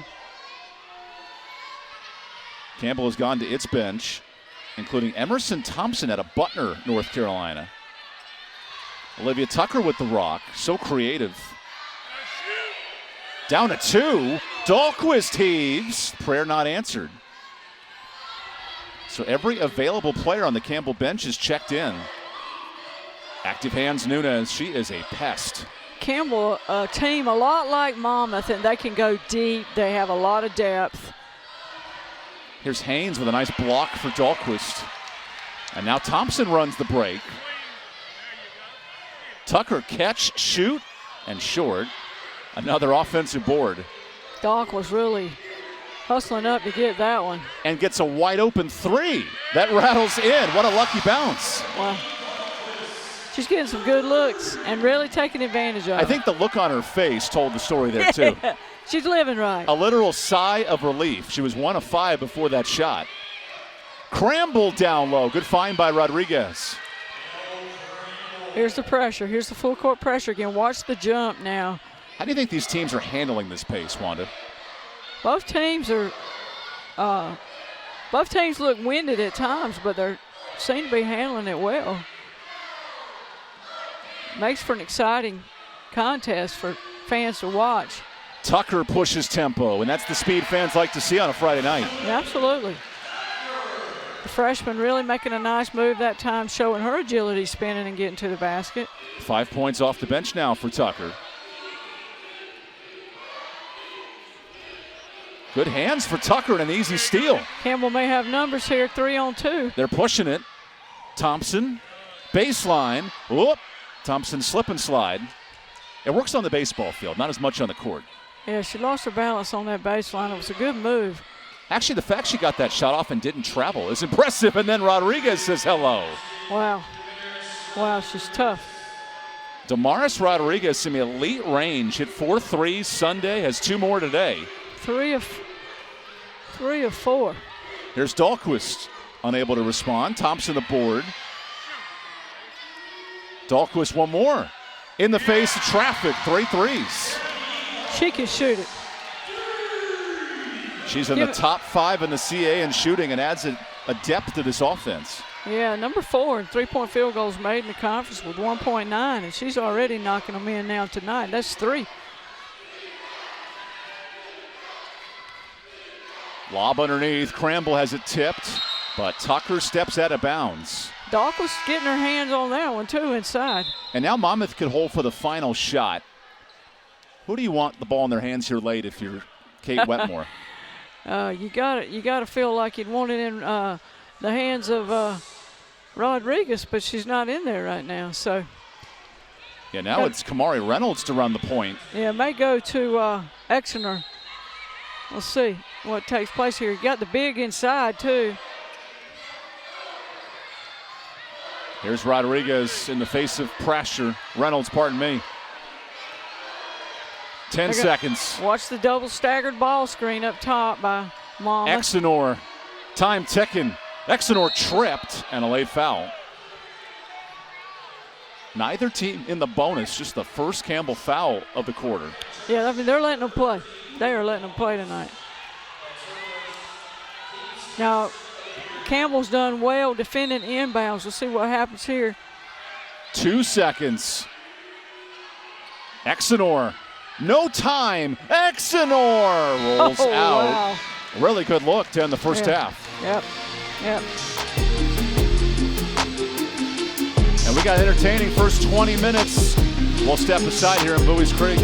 Campbell has gone to its bench, including Emerson Thompson out of Butner, North Carolina. Olivia Tucker with the rock, so creative. Down to 2, Dahlquist heaves, prayer not answered. So every available player on the Campbell bench is checked in. Active hands Nunez, she is a pest. Campbell, a team a lot like Monmouth, and they can go deep. They have a lot of depth. Here's Haynes with a nice block for Dahlquist. And now Thompson runs the break. Tucker catch, shoot, and short. Another offensive board. Doc was really hustling up to get that one. And gets a wide open 3. That rattles in. What a lucky bounce. Wow. She's getting some good looks and really taking advantage of it. I think the look on her face told the story there, too. She's living right. A literal sigh of relief. She was 1 of 5 before that shot. Cramble down low. Good find by Rodriguez. Here's the pressure. Here's the full court pressure again. Watch the jump now. How do you think these teams are handling this pace, Wanda? Both teams are. Both teams look winded at times, but they seem to be handling it well. Makes for an exciting contest for fans to watch. Tucker pushes tempo, and that's the speed fans like to see on a Friday night. Yeah, absolutely. The freshman really making a nice move that time, showing her agility, spinning and getting to the basket. 5 points off the bench now for Tucker. Good hands for Tucker and an easy steal. Campbell may have numbers here, 3-on-2. They're pushing it. Thompson, baseline. Whoop. Thompson slip and slide. It works on the baseball field, not as much on the court. Yeah, she lost her balance on that baseline. It was a good move. Actually, the fact she got that shot off and didn't travel is impressive. And then Rodriguez says hello. Wow. Wow, she's tough. Damaris Rodriguez in the elite range. Hit 4 threes Sunday, has 2 more today. 3 of 4. Here's Dahlquist, unable to respond. Thompson the board. Dahlquist 1 more. In the face of traffic, 3 threes. She can shoot it. She's in the top 5 in the CA in shooting and adds a depth to this offense. Yeah, number 4 in 3-point field goals made in the conference with 1.9, and she's already knocking them in now tonight. That's 3. Lob underneath. Cramble has it tipped, but Tucker steps out of bounds. Doc was getting her hands on that one, too, inside. And now Monmouth could hold for the final shot. Who do you want the ball in their hands here late if you're Kate Wetmore? You got to feel like you'd want it in the hands of Rodriguez, but she's not in there right now. So. Yeah, now it's Kamari Reynolds to run the point. Yeah, it may go to Exeter. We'll see what takes place here. You got the big inside, too. Here's Rodriguez in the face of pressure. Reynolds, pardon me. 10 seconds. Watch the double staggered ball screen up top by Monmouth. Exeter, time ticking. Exeter tripped and a late foul. Neither team in the bonus, just the first Campbell foul of the quarter. Yeah, I mean, they're letting them play. They are letting them play tonight. Now, Campbell's done well defending inbounds. We'll see what happens here. 2 seconds. Exenor. No time. Exenor rolls out. Wow. Really good look to end the first half. Yep. And we got entertaining first 20 minutes. We'll step aside here in Bowie's Creek.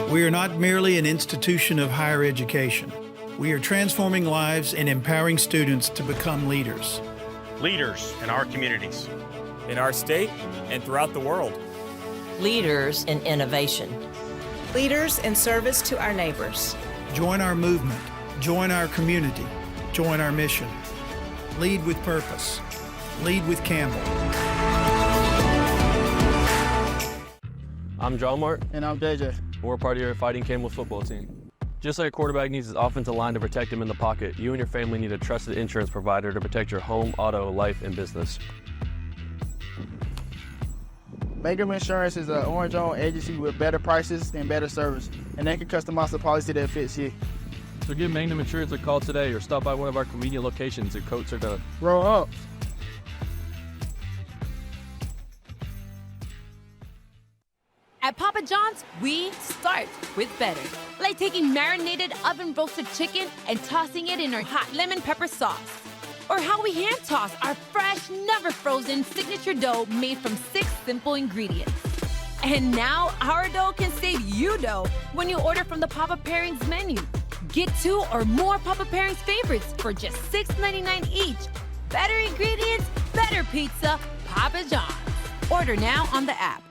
We are not merely an institution of higher education. We are transforming lives and empowering students to become leaders. Leaders in our communities. In our state and throughout the world. Leaders in innovation. Leaders in service to our neighbors. Join our movement. Join our community. Join our mission. Lead with purpose. Lead with Campbell. I'm John Mart. And I'm JJ. We're part of your Fighting Campbell football team. Just like a quarterback needs his offensive line to protect him in the pocket, you and your family need a trusted insurance provider to protect your home, auto, life, and business. Magnum Insurance is an orange-owned agency with better prices and better service, and they can customize the policy that fits you. So give Magnum Insurance a call today or stop by one of our convenient locations and quotes are done. Roll up. At Papa John's, we start with better. Like taking marinated oven-roasted chicken and tossing it in our hot lemon pepper sauce. Or how we hand toss our fresh, never frozen signature dough made from 6 simple ingredients. And now our dough can save you dough when you order from the Papa Pairings menu. Get 2 or more Papa Pairings favorites for just $6.99 each. Better ingredients, better pizza, Papa John's. Order now on the app.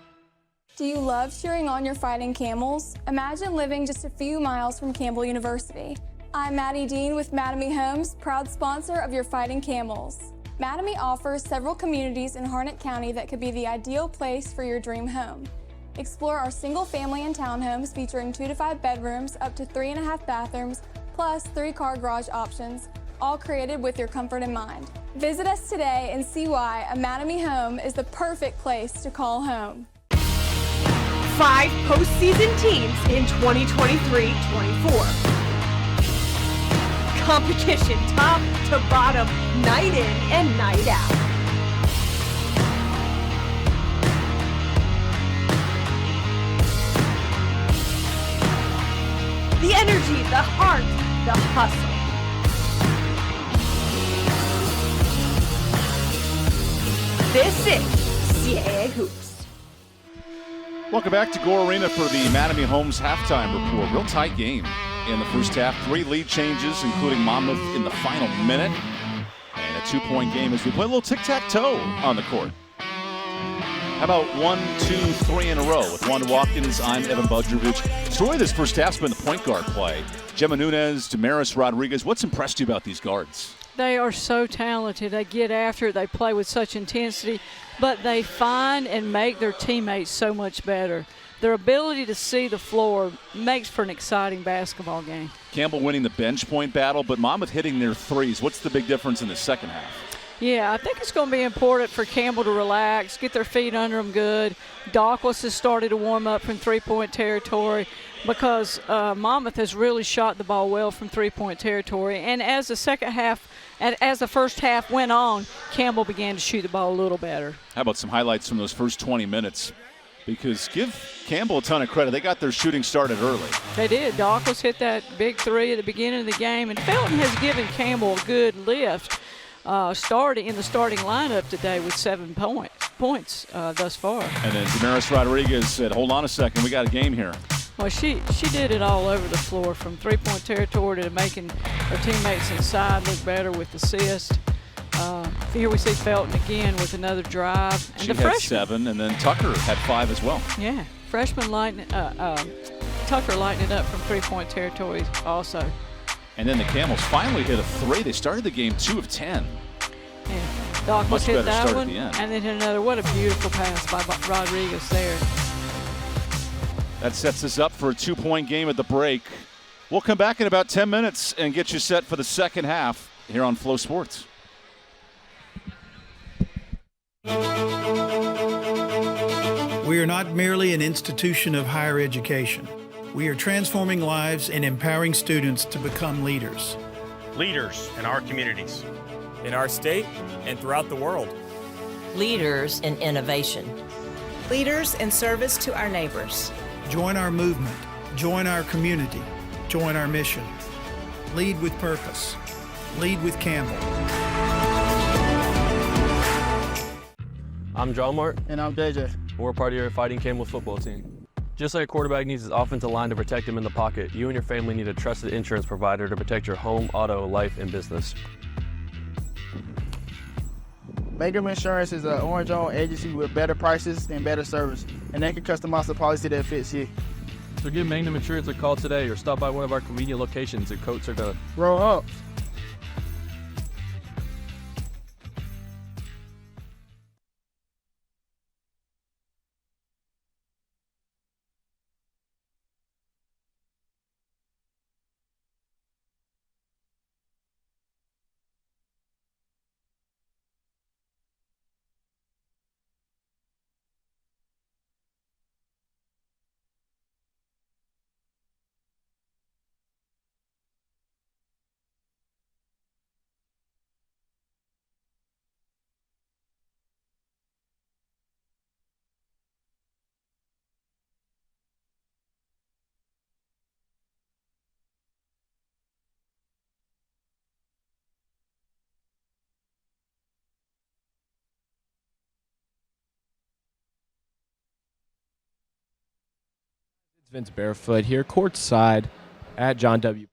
Do you love cheering on your fighting camels? Imagine living just a few miles from Campbell University. I'm Maddie Dean with Mattamy Homes, proud sponsor of your Fighting Camels. Mattamy offers several communities in Harnett County that could be the ideal place for your dream home. Explore our single family and townhomes featuring 2 to 5 bedrooms, up to 3.5 bathrooms, plus 3-car garage options, all created with your comfort in mind. Visit us today and see why a Mattamy home is the perfect place to call home. 5 postseason teams in 2023-24. Competition top to bottom, night in and night out. The energy, the heart, the hustle. This is CAA Hoops. Welcome back to Gore Arena for the Mattamy Homes halftime report. Real tight game in the first half. 3 lead changes, including Monmouth in the final minute. And a 2-point game as we play a little tic-tac-toe on the court. How about 1, 2, 3 in a row with Wanda Watkins? I'm EvanBudrovich. Story of this first half's been the point guard play. Gemma Nunez, Damaris Rodriguez. What's impressed you about these guards? They are so talented. They get after it. They play with such intensity, but they find and make their teammates so much better. Their ability to see the floor makes for an exciting basketball game. Campbell winning the bench point battle, but Monmouth hitting their threes. What's the big difference in the second half? Yeah, I think it's going to be important for Campbell to relax, get their feet under them good. Douglas has started to warm up from three-point territory because Monmouth has really shot the ball well from three-point territory. And as the second half, and as the first half went on, Campbell began to shoot the ball a little better. How about some highlights from those first 20 minutes? Because give Campbell a ton of credit. They got their shooting started early. They did. Douglas hit that big three at the beginning of the game, and Felton has given Campbell a good lift. Starting in the starting lineup today with 7 points thus far. And then Damaris Rodriguez said, hold on a second, we got a game here. Well, she did it all over the floor, from three-point territory to making her teammates inside look better with assists. Here we see Felton again with another drive. And she had 7, and then Tucker had 5 as well. Yeah, freshman Tucker lighting it up from three-point territory also. And then the Camels finally hit a 3. They started the game 2 of 10. Yeah, Douglas hit that one, and then hit another. What a beautiful pass by Rodriguez there. That sets us up for a 2-point game at the break. We'll come back in about 10 minutes and get you set for the second half here on Flow Sports. We are not merely an institution of higher education. We are transforming lives and empowering students to become leaders. Leaders in our communities. In our state and throughout the world. Leaders in innovation. Leaders in service to our neighbors. Join our movement. Join our community. Join our mission. Lead with purpose. Lead with Campbell. I'm John Mart. And I'm DJ. We're part of your Fighting Campbell football team. Just like a quarterback needs his offensive line to protect him in the pocket, you and your family need a trusted insurance provider to protect your home, auto, life, and business. Mangum Insurance is an orange-owned agency with better prices and better service, and they can customize the policy that fits you. So give Magnum Insurance a call today or stop by one of our convenient locations at Coats or Done. Roll up. It's Vince Barefoot here, courtside at John W.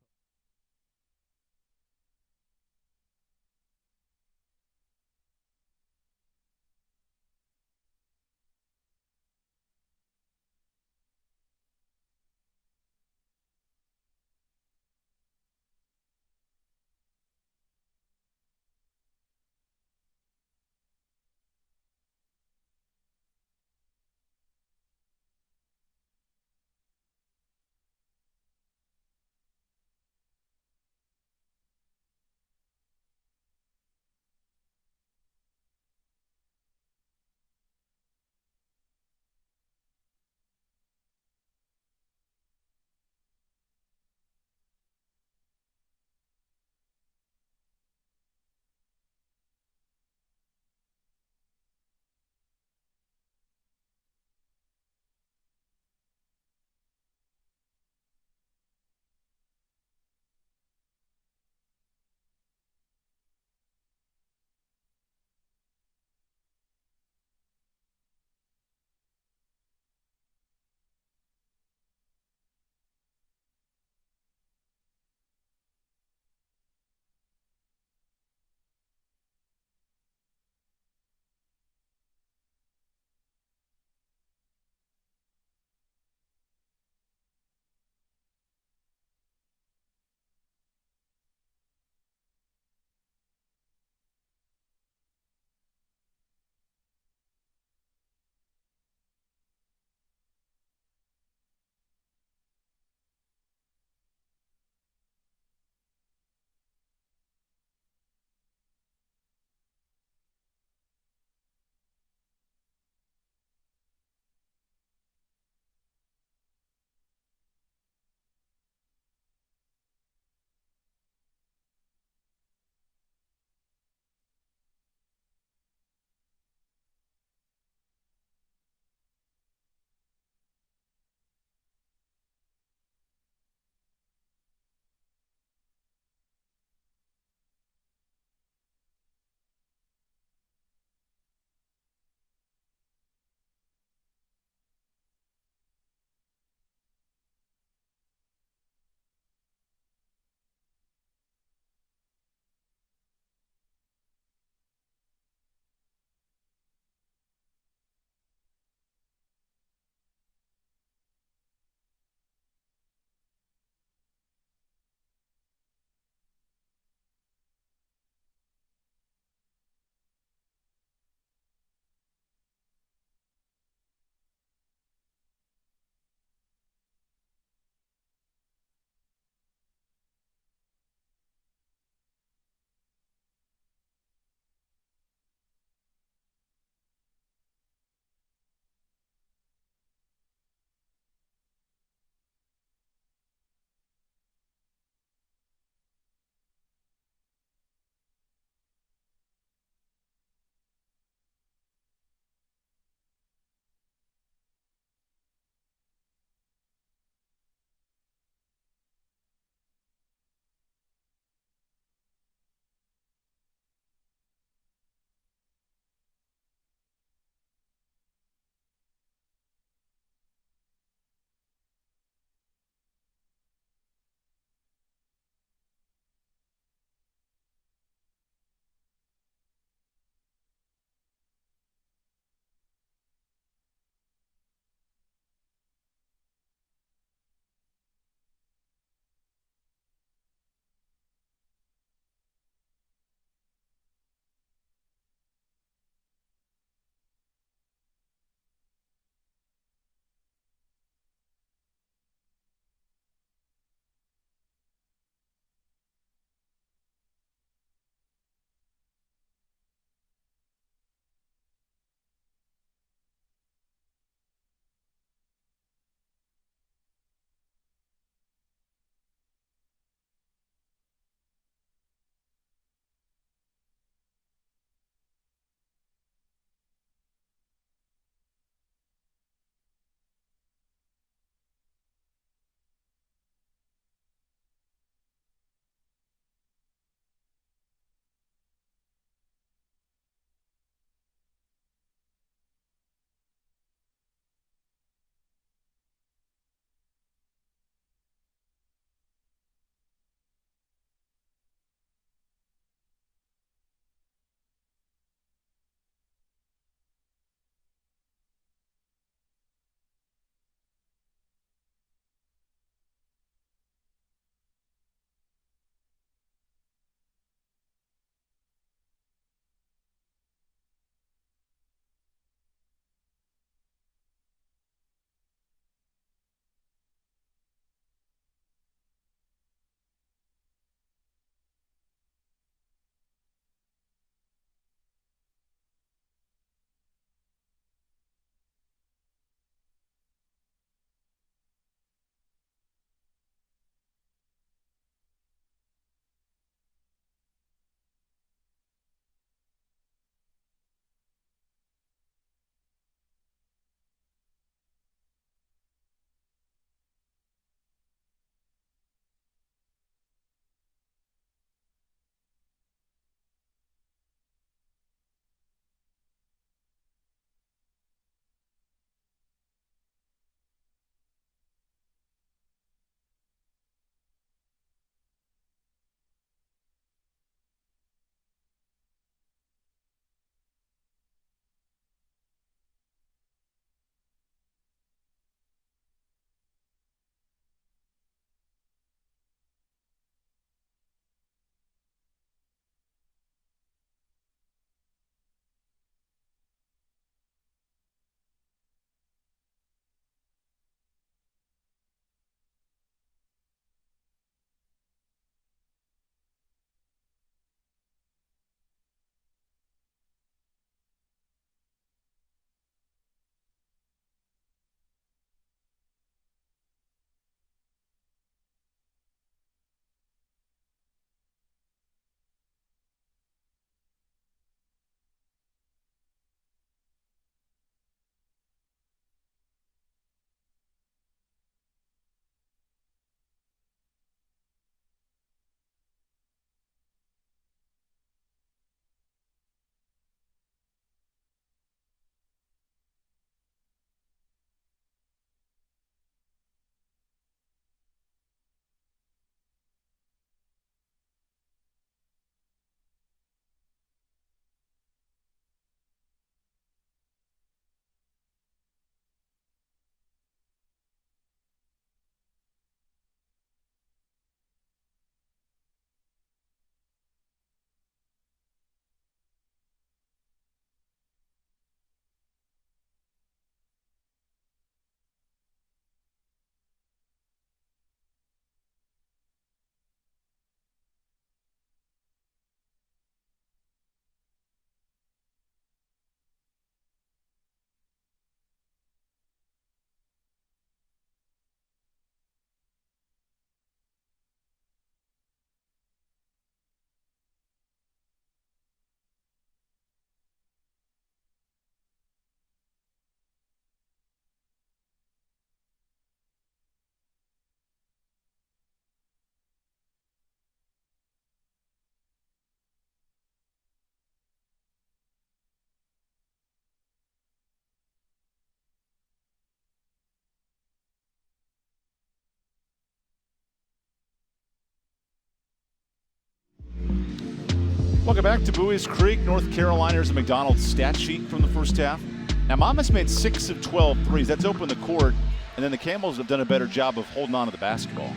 Welcome back to Bowie's Creek, North Carolina. Here's a McDonald's stat sheet from the first half. Now, Monmouth's made 6 of 12 threes. That's opened the court, and then the Campbells have done a better job of holding on to the basketball.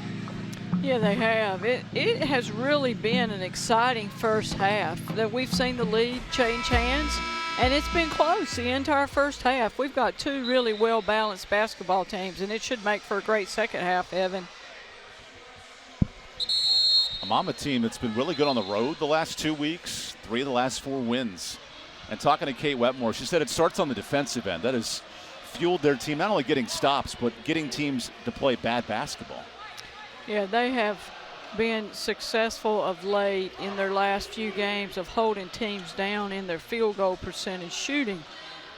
Yeah, they have. It has really been an exciting first half that we've seen the lead change hands, and it's been close the entire first half. We've got 2 really well-balanced basketball teams, and it should make for a great second half, Evan. A Monmouth team that's been really good on the road the last 2 weeks, 3 of the last 4 wins. And talking to Kate Wetmore, she said it starts on the defensive end. That has fueled their team, not only getting stops, but getting teams to play bad basketball. Yeah, they have been successful of late in their last few games of holding teams down in their field goal percentage, shooting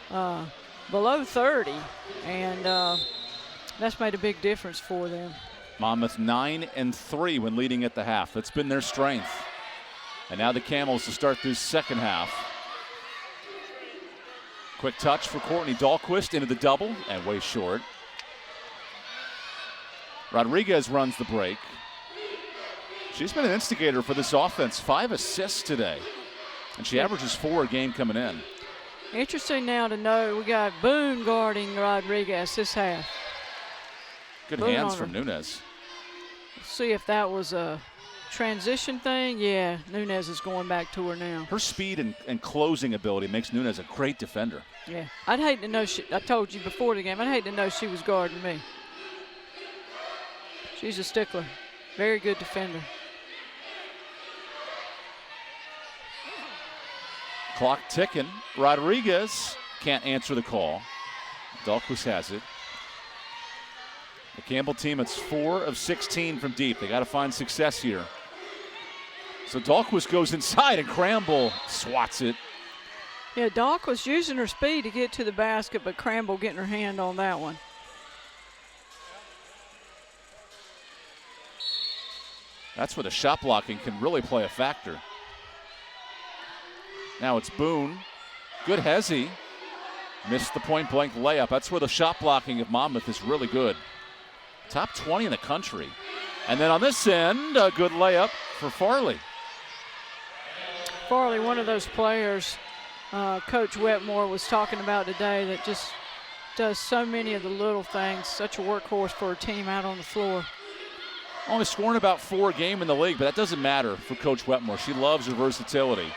below 30, and that's made a big difference for them. Monmouth 9-3 when leading at the half. That's been their strength. And now the Camels to start this second half. Quick touch for Courtney Dahlquist into the double and way short. Rodriguez runs the break. She's been an instigator for this offense. 5 assists today. And she averages 4 a game coming in. Interesting now to know we got Boone guarding Rodriguez this half. Good Boone hands from Nunez. See if that was a transition thing. Yeah, Nunez is going back to her now. Her speed and closing ability makes Nunez a great defender. Yeah, I'd hate to know I told you before the game, I'd hate to know she was guarding me. She's a stickler. Very good defender. Clock ticking. Rodriguez can't answer the call. Dahlquist has it. The Campbell team, it's 4 of 16 from deep. They got to find success here. So Dahlquist goes inside and Cramble swats it. Yeah, Dahlquist using her speed to get to the basket, but Cramble getting her hand on that one. That's where the shot blocking can really play a factor. Now it's Boone. Good Hezzy. Missed the point blank layup. That's where the shot blocking of Monmouth is really good. Top 20 in the country. And then on this end, a good layup for Farley. Farley, one of those players Coach Wetmore was talking about today that just does so many of the little things, such a workhorse for a team out on the floor. Only scoring about 4 a game in the league, but that doesn't matter for Coach Wetmore. She loves her versatility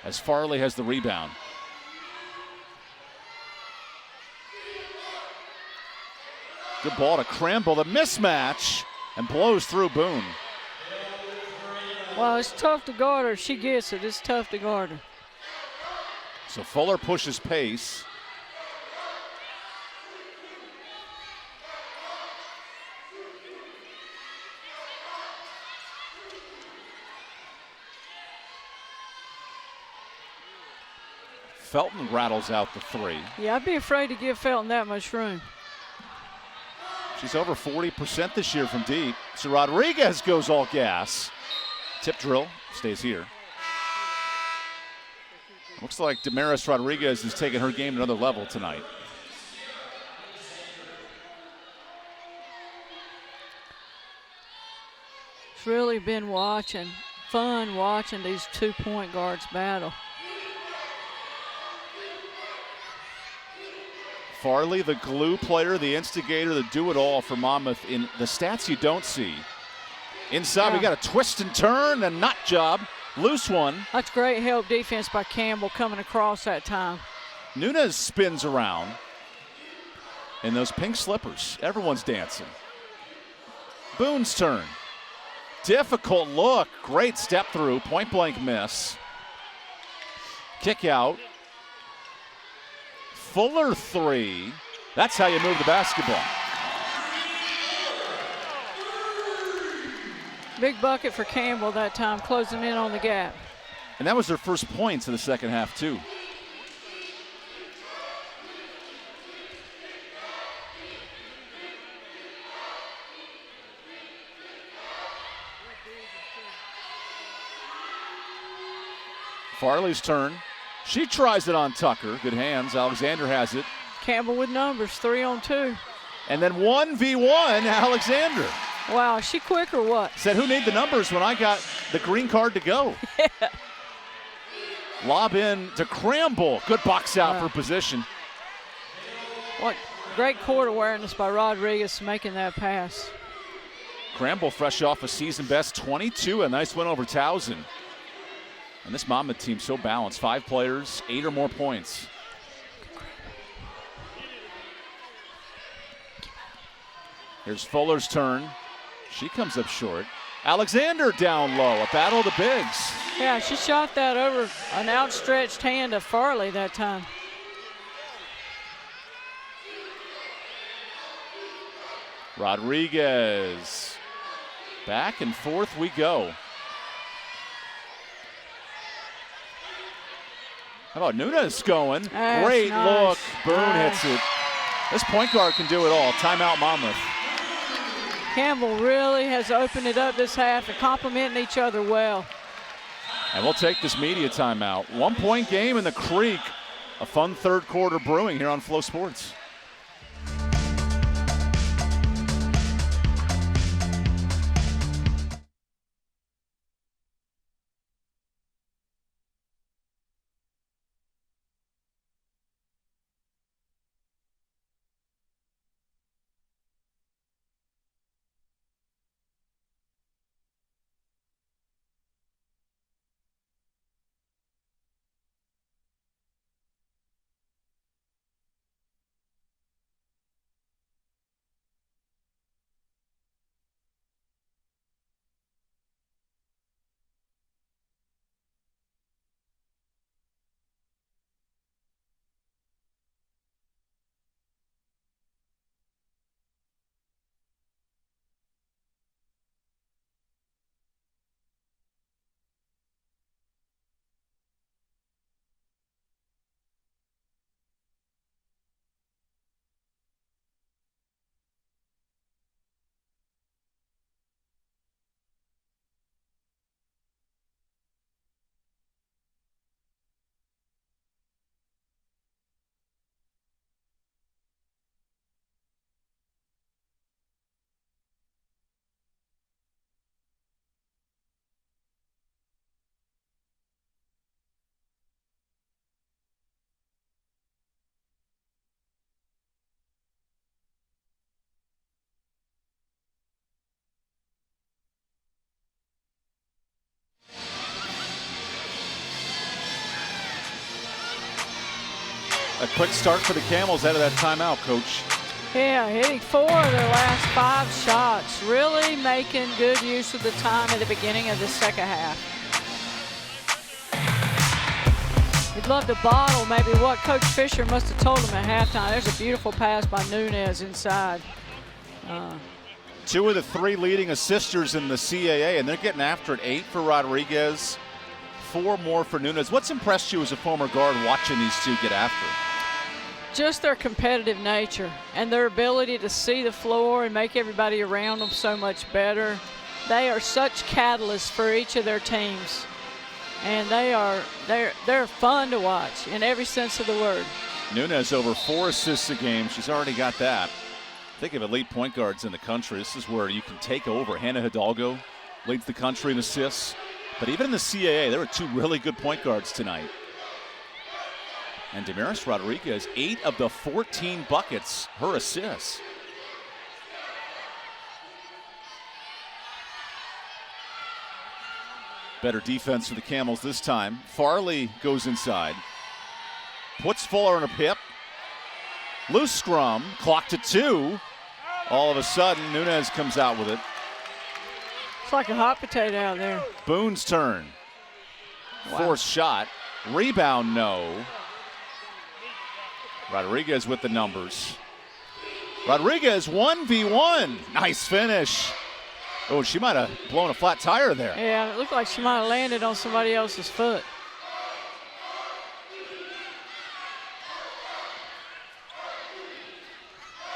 as Farley has the rebound. Good ball to Cramble, the mismatch, and blows through Boone. Well, it's tough to guard her. She gets it. It's tough to guard her. So Fuller pushes pace. Felton rattles out the 3. Yeah, I'd be afraid to give Felton that much room. She's over 40% this year from deep. So Rodriguez goes all gas. Tip drill stays here. Looks like Damaris Rodriguez is taking her game to another level tonight. It's really been fun watching these 2-point guards battle. Farley, the glue player, the instigator, the do-it-all for Monmouth in the stats you don't see. Inside, we got a twist and turn, a nut job, loose one. That's great help defense by Campbell coming across that time. Nunez spins around in those pink slippers. Everyone's dancing. Boone's turn. Difficult look, great step through, point blank miss. Kick out. Fuller 3. That's how you move the basketball. Big bucket for Campbell that time, closing in on the gap. And that was their first points in the second half, too. Farley's turn. She tries it on Tucker. Good hands. Alexander has it. Campbell with numbers, 3-on-2. And then 1v1, Alexander. Wow, is she quick or what? Said, who need the numbers when I got the green card to go? Yeah. Lob in to Campbell. Good box out for position. What great court awareness by Rodriguez making that pass. Campbell fresh off a season best 22, a nice win over Towson. And this Monmouth team so balanced. 5 players, 8 or more points. Here's Fuller's turn. She comes up short. Alexander down low, a battle of the bigs. Yeah, she shot that over an outstretched hand of Farley that time. Rodriguez. Back and forth we go. How about Nunes going? That's great nice. look. Boone hits it. This point guard can do it all. Timeout Monmouth. Campbell really has opened it up this half and complimenting each other well. And we'll take this media timeout. 1-point game in the Creek. A fun third quarter brewing here on Flow Sports. A quick start for the Camels out of that timeout, Coach. Yeah, hitting 4 of their last 5 shots. Really making good use of the time at the beginning of the second half. You'd love to bottle maybe what Coach Fisher must have told him at halftime. There's a beautiful pass by Nunes inside. 2 of the 3 leading assisters in the CAA, and they're getting after it. 8 for Rodriguez, 4 more for Nunes. What's impressed you as a former guard watching these 2 get after it? Just their competitive nature and their ability to see the floor and make everybody around them so much better. They are such catalysts for each of their teams, and they're fun to watch in every sense of the word. Nunes over 4 assists a game. She's already got that. Think of elite point guards in the country. This is where you can take over. Hannah Hidalgo leads the country in assists. But even in the CAA, there were 2 really good point guards tonight. And Damaris Rodriguez, 8 of the 14 buckets, her assists. Better defense for the Camels this time. Farley goes inside. Puts Fuller on a pip. Loose scrum, clocked at 2. All of a sudden, Nunes comes out with it. It's like a hot potato out there. Boone's turn. Wow. Forced shot. Rebound, no. Rodriguez with the numbers. Rodriguez 1v1. Nice finish. Oh, she might have blown a flat tire there. Yeah, it looked like she might have landed on somebody else's foot.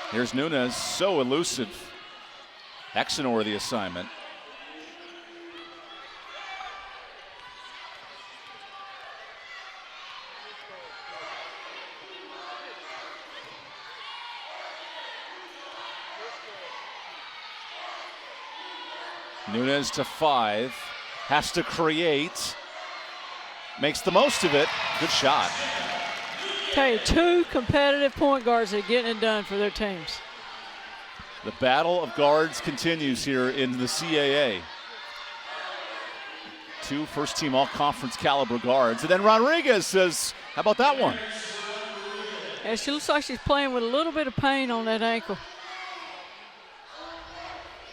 Here's Nunes, so elusive. Exonor the assignment. Nunes to 5, has to create. makes the most of it. Good shot. Tell you, 2 competitive point guards that are getting it done for their teams. The battle of guards continues here in the CAA. 2 first-team all-conference caliber guards. And then Rodriguez says, how about that one? Yeah, she looks like she's playing with a little bit of pain on that ankle.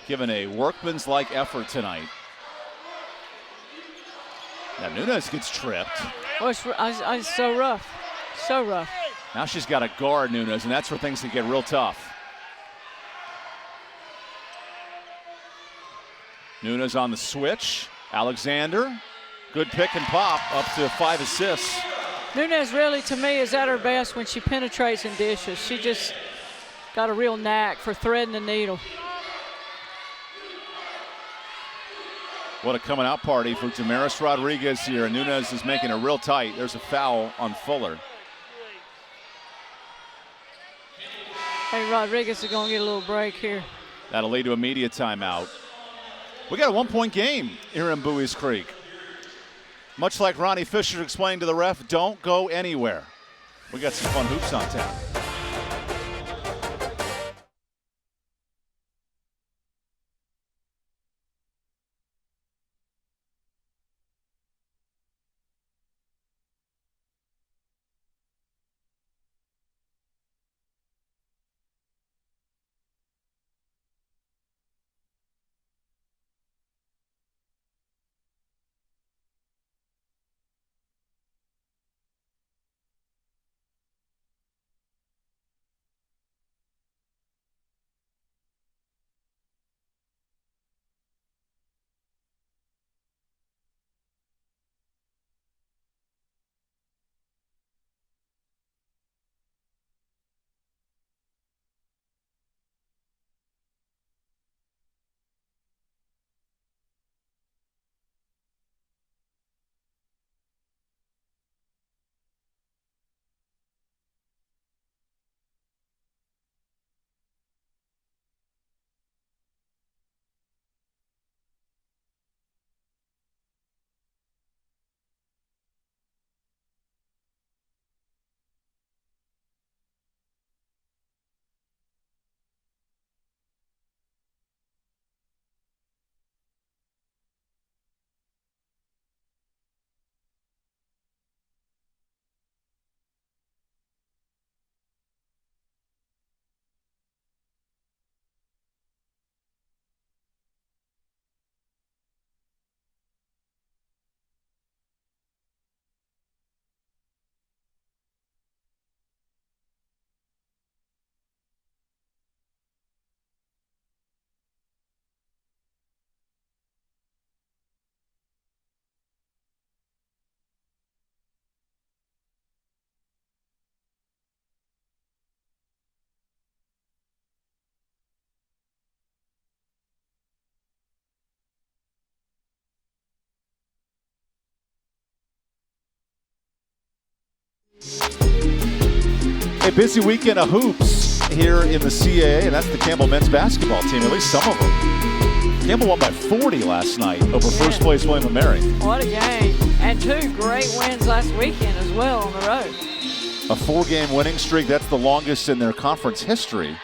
Given a workman's-like effort tonight. Now Nunez gets tripped. Oh, it's so rough. So rough. Now she's got to guard Nunez, and that's where things can get real tough. Nunez on the switch. Alexander, good pick and pop, up to 5 assists. Nunez really, to me, is at her best when she penetrates and dishes. She just got a real knack for threading the needle. What a coming out party for Damaris Rodriguez here. Nunez is making it real tight. There's a foul on Fuller. Hey, Rodriguez is going to get a little break here. That'll lead to a media timeout. We got a 1-point game here in Bowie's Creek. Much like Ronnie Fisher explained to the ref, don't go anywhere. We got some fun hoops on tap. A busy weekend of hoops here in the CAA, and that's the Campbell men's basketball team, at least some of them. Campbell won by 40 last night over first place William & Mary. What a game. And 2 great wins last weekend as well on the road. A 4-game winning streak, that's the longest in their conference history,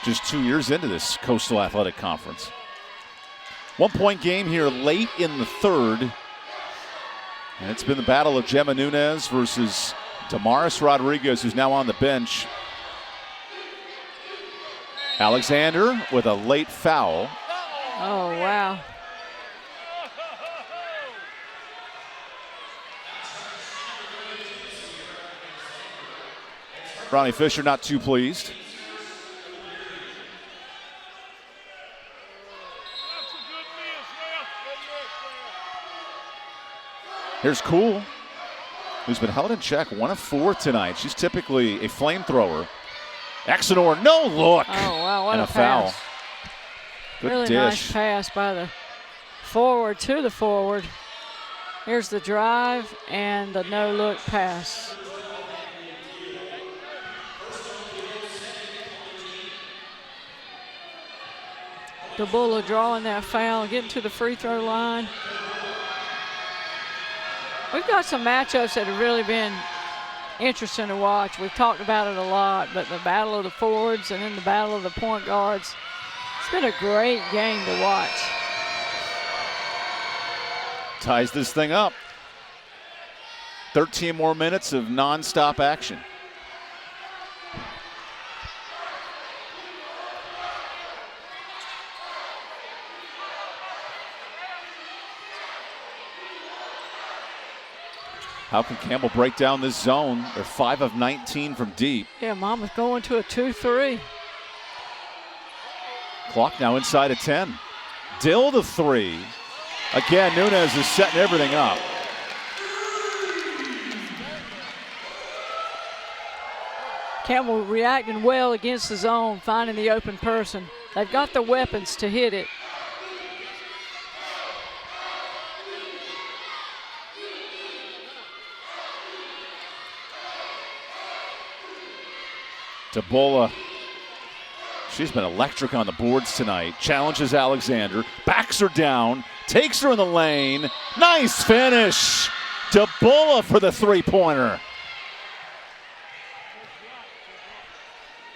just 2 years into this Coastal Athletic Conference. 1-point game here late in the third. And it's been the battle of Gemma Nunez versus Damaris Rodriguez, who's now on the bench. Alexander with a late foul. Oh, wow. Ronnie Fisher not too pleased. Here's Cool, who's been held in check, 1 of 4 tonight. She's typically a flamethrower. Exenor, no look. Oh, wow, what and a foul. pass. Good really dish. Nice pass by the forward to the forward. Here's the drive and the no-look pass. DeBulla drawing that foul, getting to the free throw line. We've got some matchups that have really been interesting to watch. We've talked about it a lot, but the battle of the forwards and then the battle of the point guards, it's been a great game to watch. Ties this thing up. 13 more minutes of nonstop action. How can Campbell break down this zone? They're 5 of 19 from deep. Yeah, Monmouth going to a 2-3. Clock now inside of 10. Dill the 3. Again, Nunez is setting everything up. Campbell reacting well against the zone, finding the open person. They've got the weapons to hit it. Debola, she's been electric on the boards tonight. Challenges Alexander, backs her down, takes her in the lane. Nice finish. Debola for the three-pointer.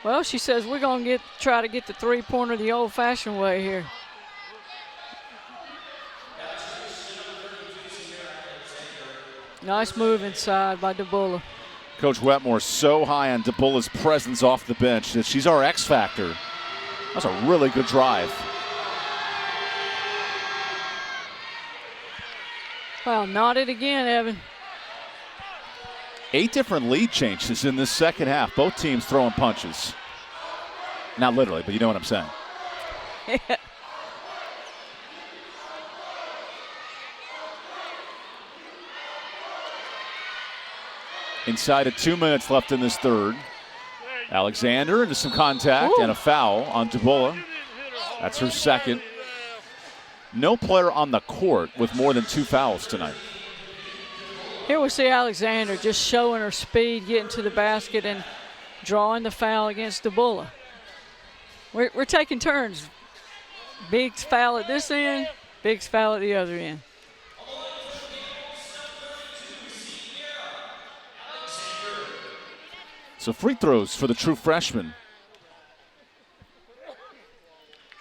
Well, she says we're going to try to get the three-pointer the old-fashioned way here. Nice move inside by Debola. Coach Wetmore so high on Debola's presence off the bench that she's our X factor. That's a really good drive. Wow, not it again, Evan. 8 different lead changes in this second half. Both teams throwing punches. Not literally, but you know what I'm saying. Inside of 2 minutes left in this third. Alexander into some contact and a foul on Debola. That's her second. No player on the court with more than 2 fouls tonight. Here we see Alexander just showing her speed, getting to the basket and drawing the foul against Debola. We're taking turns. Big foul at this end, big foul at the other end. So free throws for the true freshman.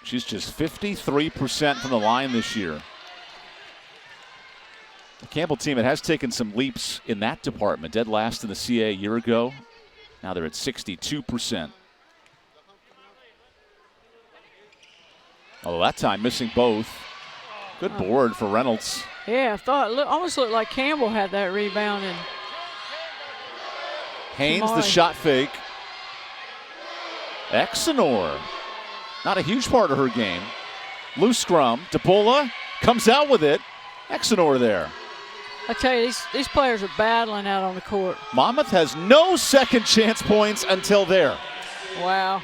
She's just 53% from the line this year. The Campbell team, it has taken some leaps in that department. Dead last in the CA a year ago. Now they're at 62%. Although that time missing both. Good board for Reynolds. Yeah, I thought it almost looked like Campbell had that rebound. And Haynes, the shot fake. Exenor, not a huge part of her game. Loose scrum. Debola comes out with it. Exenor there. I tell you, these players are battling out on the court. Monmouth has no second chance points until there. Wow.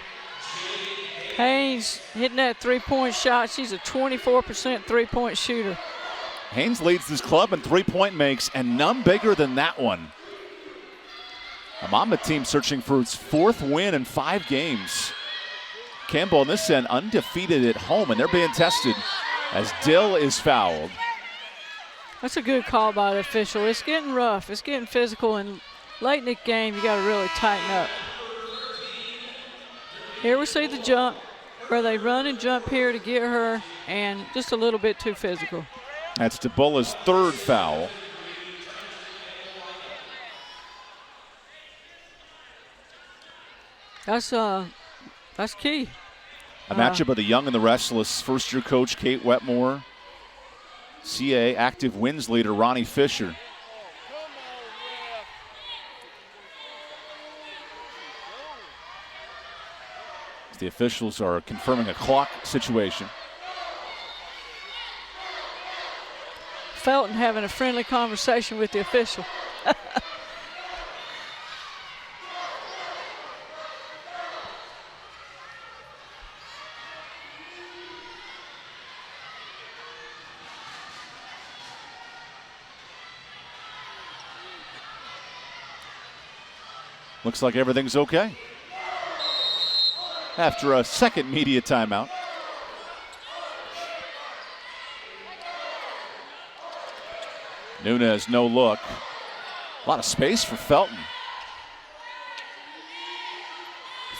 Haynes hitting that three-point shot. She's a 24% three-point shooter. Haynes leads this club in three-point makes, and none bigger than that one. A Monmouth team searching for its 4th win in 5 games. Campbell on this end undefeated at home, and they're being tested as Dill is fouled. That's a good call by the official. It's getting rough. It's getting physical, and late in the game, you got to really tighten up. Here we see the jump, where they run and jump here to get her, and just a little bit too physical. That's Debola's 3rd foul. That's key. A matchup of the young and the restless. First-year coach Kate Wetmore. CA active wins leader Ronnie Fisher. The officials are confirming a clock situation. Felton having a friendly conversation with the official. Looks like everything's okay. After a second media timeout. Nunez, no look. A lot of space for Felton.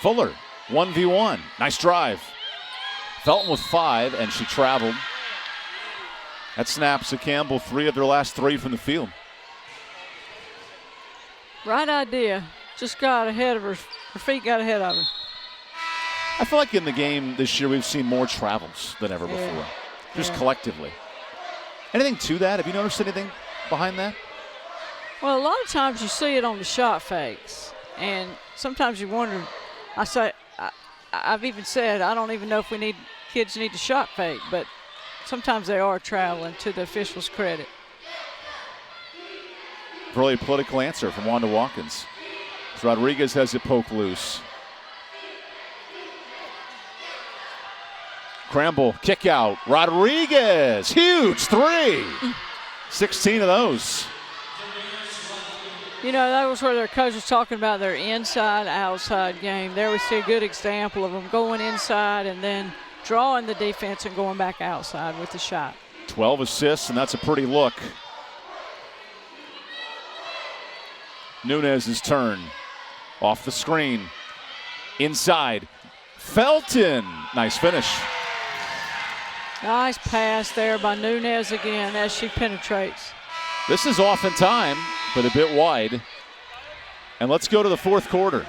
Fuller, 1v1. Nice drive. Felton with 5, and she traveled. That snaps to Campbell 3 of their last 3 from the field. Right idea. Just got ahead of her. Her feet got ahead of her. I feel like in the game this year we've seen more travels than ever before, just collectively. Anything to that? Have you noticed anything behind that? Well, a lot of times you see it on the shot fakes, and sometimes you wonder. I've even said I don't even know if kids need to shot fake, but sometimes they are traveling, to the officials' credit. Really political answer from Wanda Watkins. Rodriguez has it poked loose. Campbell, kick out. Rodriguez, huge 3. 16 of those. You know, that was where their coach was talking about their inside-outside game. There we see a good example of them going inside and then drawing the defense and going back outside with the shot. 12 assists, and that's a pretty look. Nunez's turn. Off the screen. Inside. Felton. Nice finish. Nice pass there by Nunez again as she penetrates. This is off in time, but a bit wide. And let's go to the fourth quarter.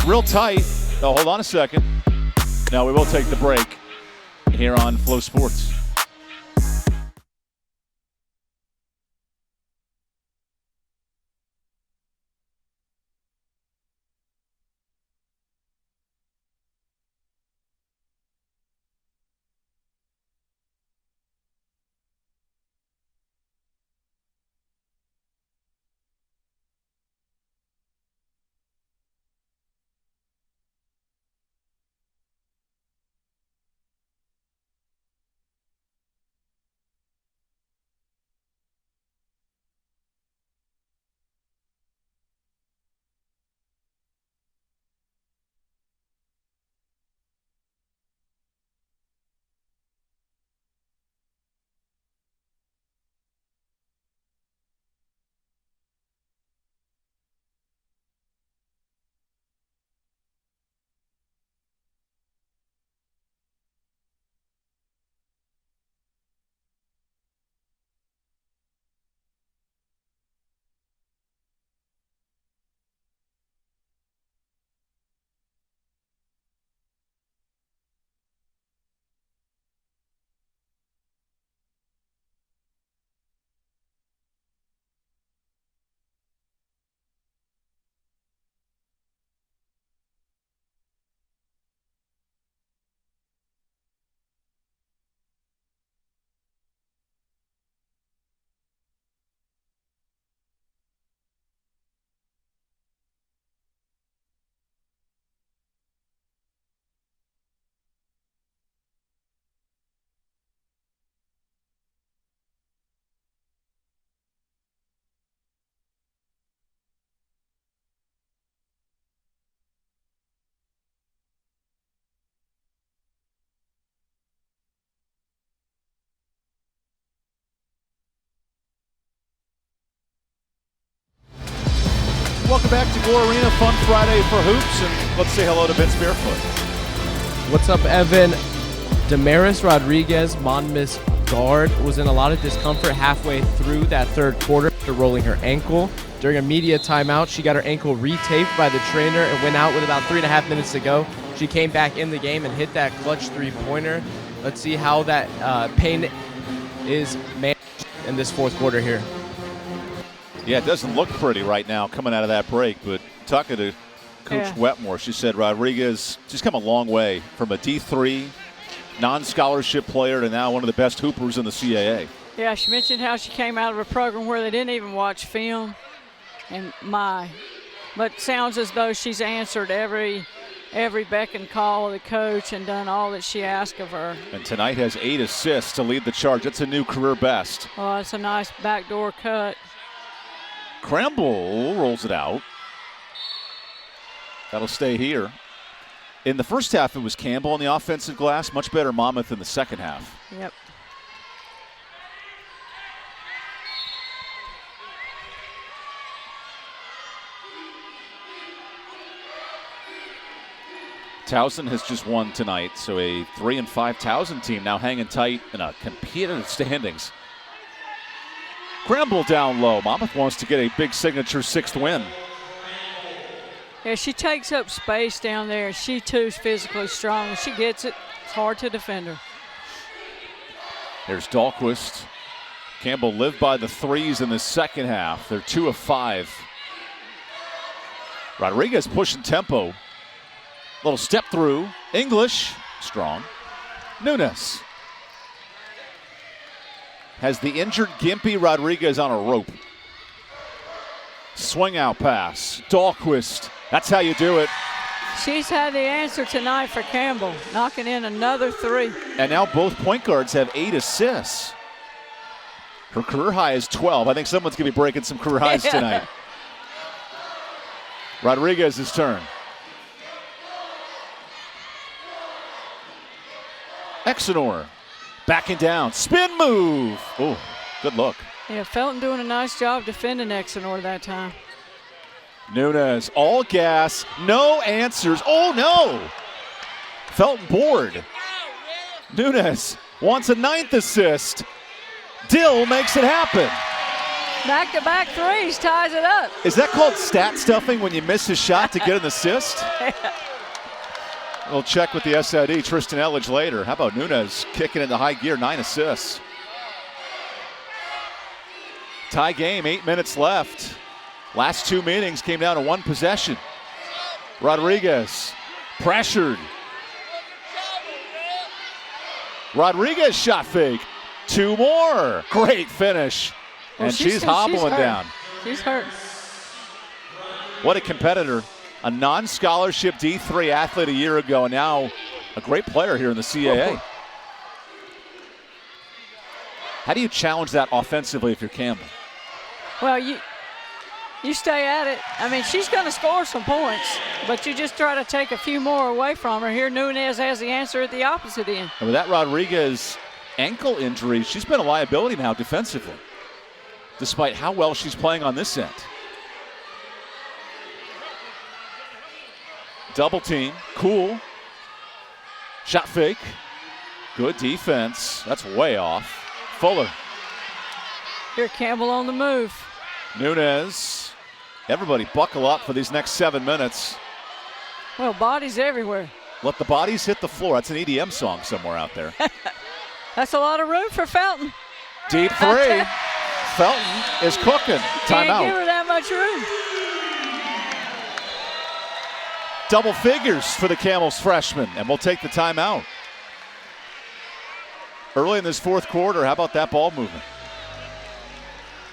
Real tight. Oh, hold on a second. Now we will take the break here on Flow Sports. Welcome back to Gore Arena, Fun Friday for Hoops, and let's say hello to Vince Barefoot. What's up, Evan? Damaris Rodriguez, Monmouth's guard, was in a lot of discomfort halfway through that third quarter after rolling her ankle. During a media timeout, she got her ankle retaped by the trainer and went out with about 3.5 minutes to go. She came back in the game and hit that clutch three-pointer. Let's see how that pain is managed in this fourth quarter here. Yeah, it doesn't look pretty right now coming out of that break, but talking to Coach Wetmore, she said Rodriguez, she's come a long way from a D3 non-scholarship player to now one of the best hoopers in the CAA. Yeah, she mentioned how she came out of a program where they didn't even watch film. And but sounds as though she's answered every beck and call of the coach and done all that she asked of her. And tonight has 8 assists to lead the charge. That's a new career best. Oh, it's a nice backdoor cut. Campbell rolls it out. That'll stay here. In the first half, it was Campbell on the offensive glass. Much better Monmouth in the second half. Yep. Towson has just won tonight, so a 3-5 Towson team now hanging tight in a competitive standings. Campbell down low. Monmouth wants to get a big signature 6th win. Yeah, she takes up space down there. She too is physically strong. When she gets it, it's hard to defend her. Here's Dahlquist. Campbell lived by the threes in the second half. They're 2 of 5. Rodriguez pushing tempo. Little step through. English, strong. Nunes has the injured Gimpy Rodriguez on a rope. Swing out pass. Dahlquist. That's how you do it. She's had the answer tonight for Campbell, knocking in another 3. And now both point guards have 8 assists. Her career high is 12. I think someone's going to be breaking some career highs tonight. Rodriguez's turn. Exenor backing down. Spin move. Oh, good look. Yeah, Felton doing a nice job defending Exenor that time. Nunes, all gas, no answers. Oh, no. Felton bored. Nunes wants a 9th assist. Dill makes it happen. Back-to-back threes, ties it up. Is that called stat stuffing when you miss a shot to get an assist? We'll check with the SID, Tristan Elledge, later. How about Nunes kicking into high gear, 9 assists. Tie game, 8 minutes left. Last 2 meetings came down to 1 possession. Rodriguez pressured. Rodriguez shot fake. 2 more. Great finish. Well, and she's hobbling down. She's hurt. What a competitor. A non-scholarship D3 athlete a year ago, and now a great player here in the CAA. How do you challenge that offensively if you're Campbell? Well, you stay at it. I mean, she's going to score some points, but you just try to take a few more away from her. Here, Nunes has the answer at the opposite end. And with that Rodriguez ankle injury, she's been a liability now defensively, despite how well she's playing on this end. Double team, cool. Shot fake. Good defense. That's way off. Fuller. Here, Campbell on the move. Nunes. Everybody buckle up for these next 7 minutes. Well, bodies everywhere. Let the bodies hit the floor. That's an EDM song somewhere out there. That's a lot of room for Felton. Deep 3. Felton is cooking. Can't Timeout. give her that much room. Double figures for the Camels freshman, and we'll take the timeout. Early in this 4th quarter, how about that ball movement?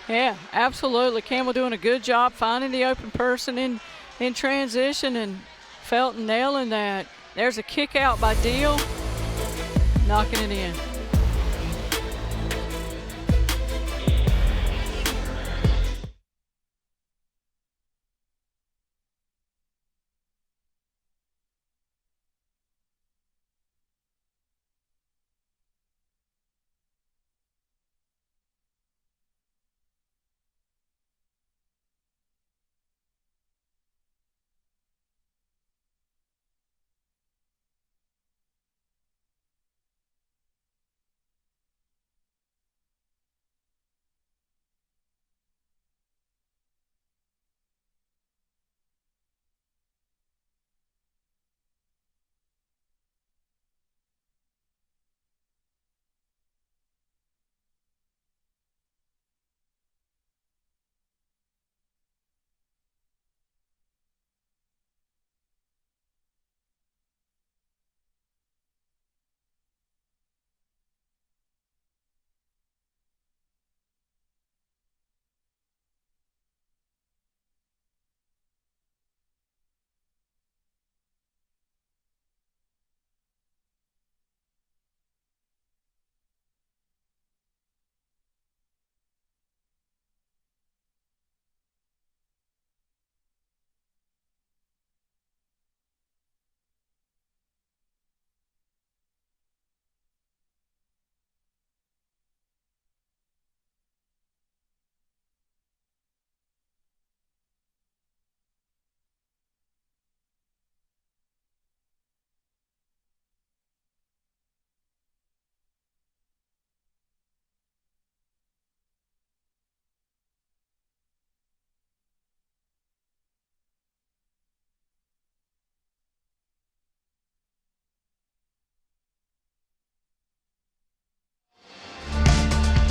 Yeah, absolutely. Campbell doing a good job finding the open person in transition, and Felton nailing that. There's a kick out by Deal, knocking it in.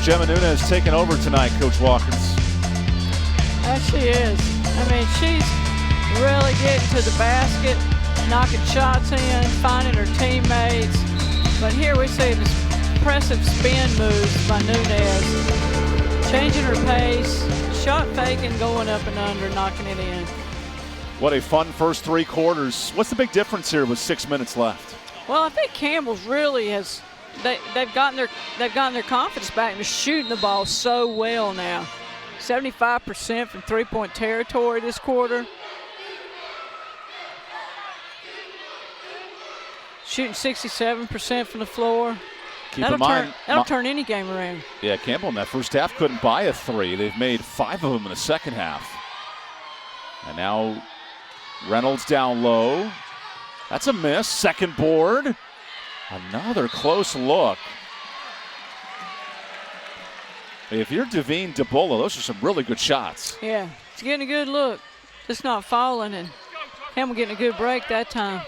Gemma Nunes taking over tonight, Coach Watkins. She is. I mean, she's really getting to the basket, knocking shots in, finding her teammates. But here we see this impressive spin moves by Nunes, changing her pace, shot faking, going up and under, knocking it in. What a fun first 3 quarters. What's the big difference here with 6 minutes left? Well, I think Campbell's really has. They've gotten their confidence back and they're shooting the ball so well now. 75% from three-point territory this quarter. Shooting 67% from the floor. Keep in mind, that'll turn any game around. Yeah, Campbell in that first half couldn't buy a 3. They've made 5 of them in the second half. And now Reynolds down low. That's a miss. Second board. Another close look. If you're Devine DeBola, those are some really good shots. Yeah, it's getting a good look. Just not falling, and Campbell getting a good break that time.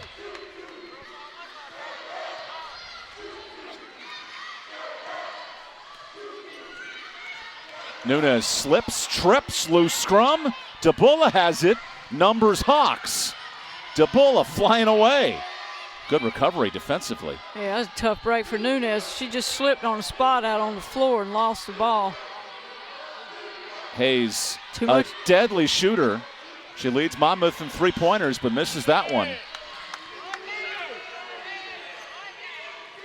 Nunes slips, trips, loose scrum. DeBola has it. Numbers Hawks. DeBola flying away. Good recovery defensively. Yeah, that was a tough break for Nunes. She just slipped on a spot out on the floor and lost the ball. Hayes, a deadly shooter. She leads Monmouth in 3-pointers, but misses that one.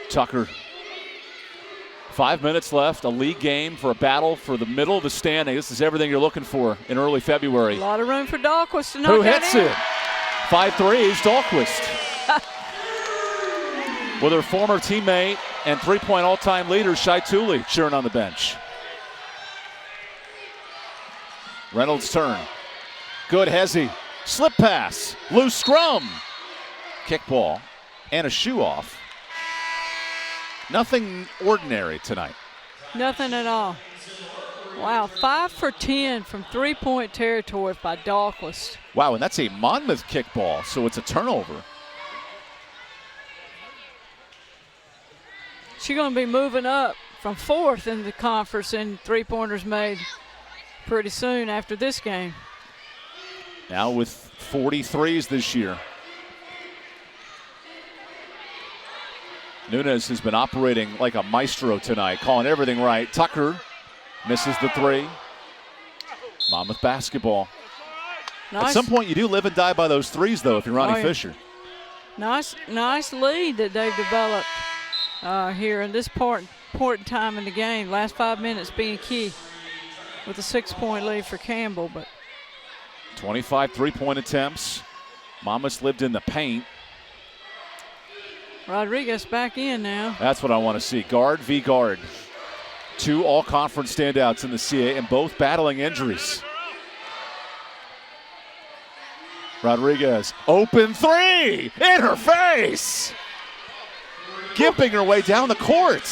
Tucker. 5 minutes left, a league game for a battle for the middle of the standing. This is everything you're looking for in early February. A lot of room for Dahlquist to knock Who that hits in. it? 5 threes, Dahlquist. With her former teammate and 3-point all-time leader, Shai Tooley, cheering on the bench. Reynolds' turn. Good, Hezzy. Slip pass. Loose scrum. Kickball. And a shoe off. Nothing ordinary tonight. Nothing at all. Wow, 5 for 10 from 3-point territory by Dahlquist. Wow, and that's a Monmouth kickball, so it's a turnover. She's going to be moving up from 4th in the conference in 3-pointers made pretty soon after this game. Now with 43s this year. Nunes has been operating like a maestro tonight, calling everything right. Tucker misses the 3. Monmouth basketball. Nice. At some point, you do live and die by those 3s, though, if you're Ronnie Fisher. Nice lead that they've developed here in this important time in the game. Last 5 minutes being key with a 6-point lead for Campbell. But 25 3-point attempts. Monmouth's lived in the paint. Rodriguez back in now. That's what I want to see. Guard v. guard. 2 all-conference standouts in the CA and both battling injuries. Rodriguez, open 3! In her face! Gimping her way down the court.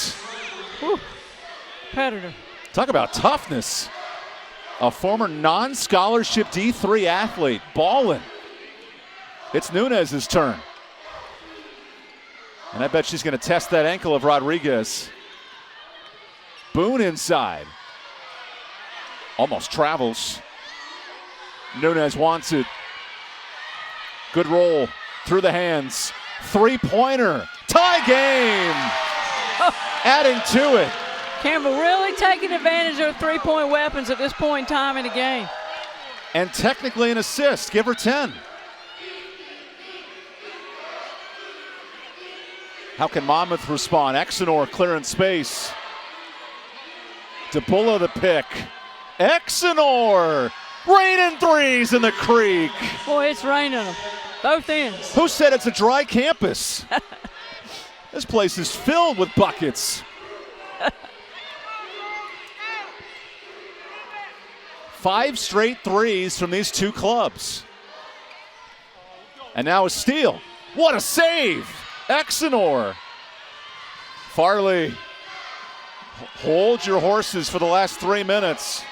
Whew. Competitor. Talk about toughness. A former non-scholarship D3 athlete, balling. It's Nunes' turn. And I bet she's going to test that ankle of Rodriguez. Boone inside. Almost travels. Nunes wants it. Good roll through the hands. 3-pointer. Tie game. Adding to it. Campbell really taking advantage of 3-point weapons at this point in time in the game. And technically an assist. Give her 10. How can Monmouth respond? Exenor clearing space. DeBola the pick. Exenor! Raining 3s in the creek. Boy, it's raining them. Both ends. Who said it's a dry campus? This place is filled with buckets. 5 straight 3s from these 2 clubs. And now a steal. What a save! Exenor. Farley, hold your horses for the last 3 minutes.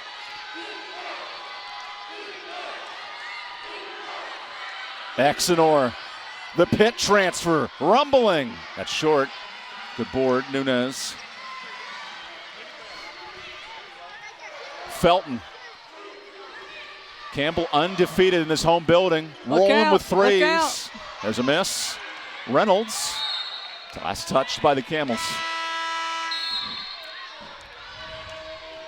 Exenor, the pit transfer, rumbling. That's short. Good board, Nunes. Felton. Campbell undefeated in his home building. Rolling out, with threes. look out. There's a miss. Reynolds. Last touched by the Camels.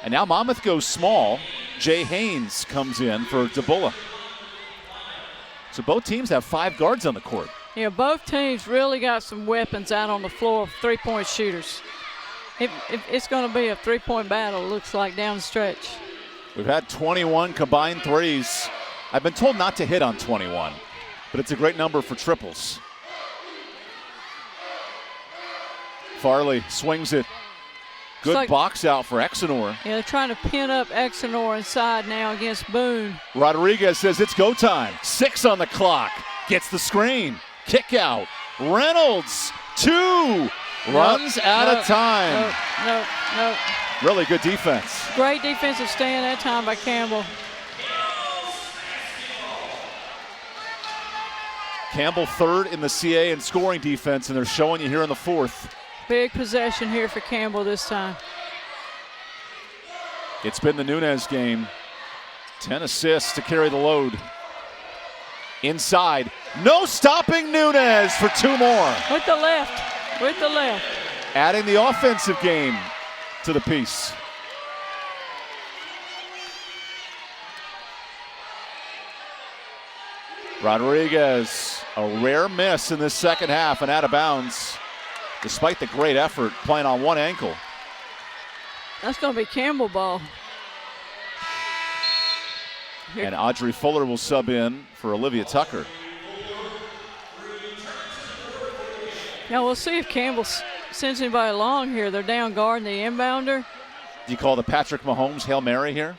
And now Monmouth goes small. Jay Haynes comes in for DeBulla. So both teams have 5 guards on the court. Yeah, both teams really got some weapons out on the floor of three-point shooters. It's going to be a three-point battle, looks like, down the stretch. We've had 21 combined threes. I've been told not to hit on 21, but it's a great number for triples. Farley swings it. Good box out for Exenor. Yeah, they're trying to pin up Exenor inside now against Boone. Rodriguez says it's go time. 6 on the clock. Gets the screen. Kick out. Reynolds, 2. Runs out of time. No. Really good defense. Great defensive stand that time by Campbell. Campbell 3rd in the CA in scoring defense, and they're showing you here in the 4th. Big possession here for Campbell this time. It's been the Nunez game. 10 assists to carry the load. Inside. No stopping Nunez for 2 more. With the left. Adding the offensive game to the piece. Rodriguez, a rare miss in this second half and out of bounds. Despite the great effort, playing on one ankle. That's going to be Campbell ball. Here. And Audrey Fuller will sub in for Olivia Tucker. Now we'll see if Campbell sends anybody along here. They're down guarding the inbounder. Do you call the Patrick Mahomes Hail Mary here?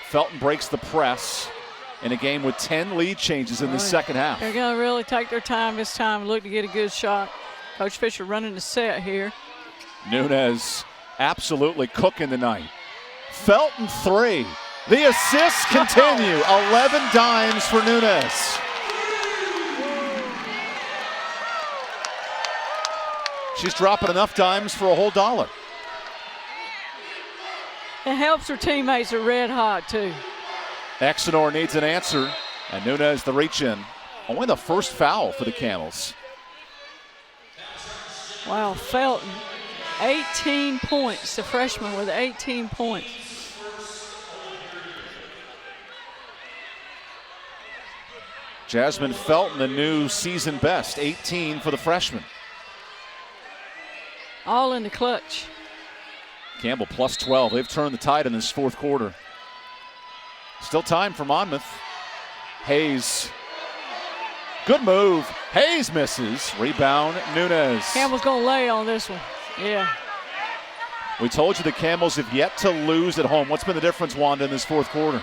Felton breaks the press in a game with 10 lead changes in the second half. They're going to really take their time this time and look to get a good shot. Coach Fisher running the set here. Nunez absolutely cooking tonight. Felton 3. The assists continue. 11 dimes for Nunez. She's dropping enough dimes for a whole $1. It helps her teammates are red hot too. Exenor needs an answer, and Nunez the reach in. Only the first foul for the Camels. Wow, Felton, 18 points. The freshman with 18 points. Jasmine Felton, the new season best, 18 for the freshman. All in the clutch. Campbell plus 12. They've turned the tide in this 4th quarter. Still time for Monmouth. Hayes. Good move. Hayes misses. Rebound, Nunez. Campbell's going to lay on this one. Yeah. We told you the Camels have yet to lose at home. What's been the difference, Wanda, in this 4th quarter?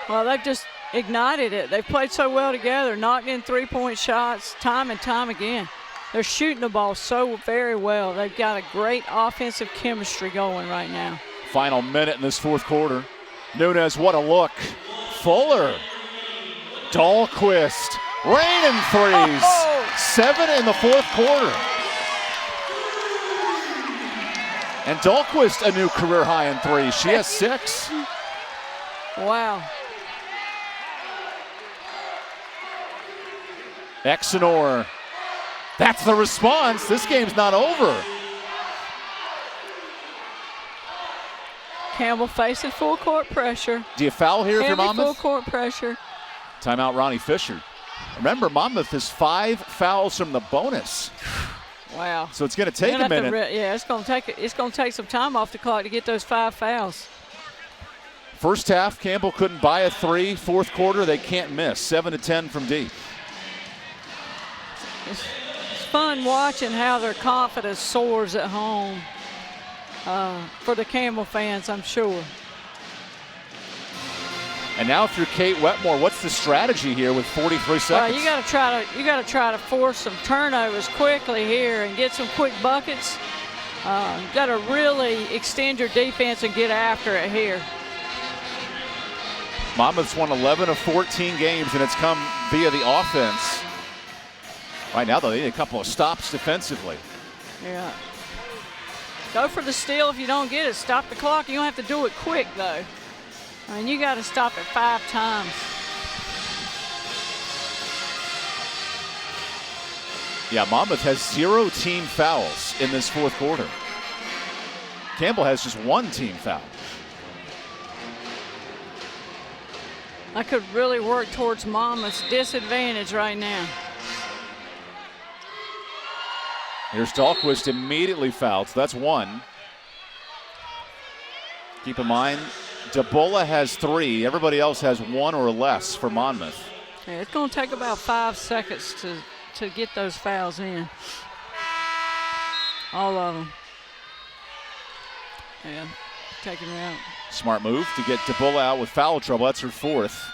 Well, they've just ignited it. They've played so well together, knocked in three-point shots time and time again. They're shooting the ball so very well. They've got a great offensive chemistry going right now. Final minute in this 4th quarter. Nunez, what a look. Fuller. Dahlquist. Raining threes. 7 in the 4th quarter. And Dahlquist, a new career high in threes. She has 6. Wow. Exenor. That's the response. This game's not over. Campbell facing full court pressure. Do you foul here if you're Monmouth? Full court pressure. Timeout, Ronnie Fisher. Remember, Monmouth has 5 fouls from the bonus. Wow. So it's going to take a minute. It's going to take some time off the clock to get those 5 fouls. First half, Campbell couldn't buy a 3. 4th quarter, they can't miss. 7 to 10 from deep. It's fun watching how their confidence soars at home for the Campbell fans, I'm sure. And now if you're Kate Wetmore, what's the strategy here with 43 seconds? Well, you got to try to force some turnovers quickly here and get some quick buckets. Got to really extend your defense and get after it here. Monmouth's won 11 of 14 games, and it's come via the offense. Right now, though, they need a couple of stops defensively. Yeah. Go for the steal if you don't get it. Stop the clock. You don't have to do it quick, though. I mean, you got to stop it 5 times. Yeah, Monmouth has 0 team fouls in this fourth quarter. Campbell has just 1 team foul. I could really work towards Monmouth's disadvantage right now. Here's Dahlquist immediately fouled, so that's 1. Keep in mind, DeBola has 3. Everybody else has 1 or less for Monmouth. Yeah, it's going to take about 5 seconds to get those fouls in. All of them. Yeah, taking her out. Smart move to get DeBola out with foul trouble. That's her 4th.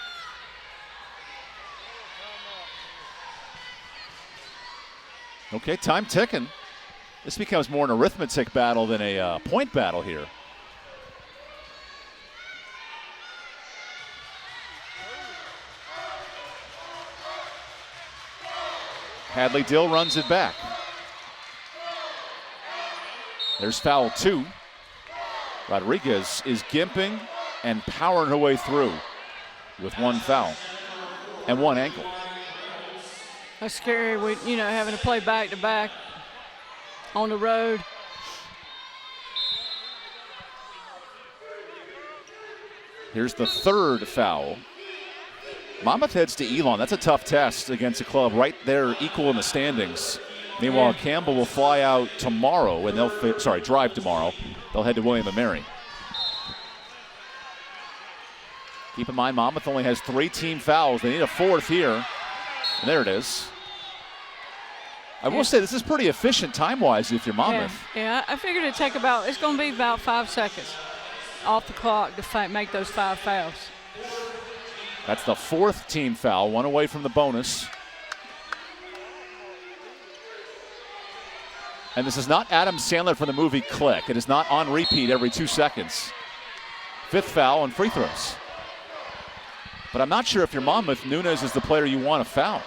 Okay, time ticking. This becomes more an arithmetic battle than a point battle here. Hadley Dill runs it back. There's foul 2. Rodriguez is gimping and powering her way through with 1 foul and 1 ankle. That's scary, having to play back-to-back on the road. Here's the 3rd foul. Monmouth heads to Elon. That's a tough test against a club right there equal in the standings. Meanwhile, Campbell will fly out tomorrow, and they'll drive tomorrow. They'll head to William & Mary. Keep in mind, Monmouth only has 3 team fouls. They need a 4th here. And there it is. I will say this is pretty efficient time-wise if you're Monmouth. Yeah, I figured it's going to be about 5 seconds off the clock to make those 5 fouls. That's the 4th team foul, 1 away from the bonus. And this is not Adam Sandler from the movie Click. It is not on repeat every 2 seconds. 5th foul and free throws. But I'm not sure if you're Monmouth, Nunes is the player you want to foul.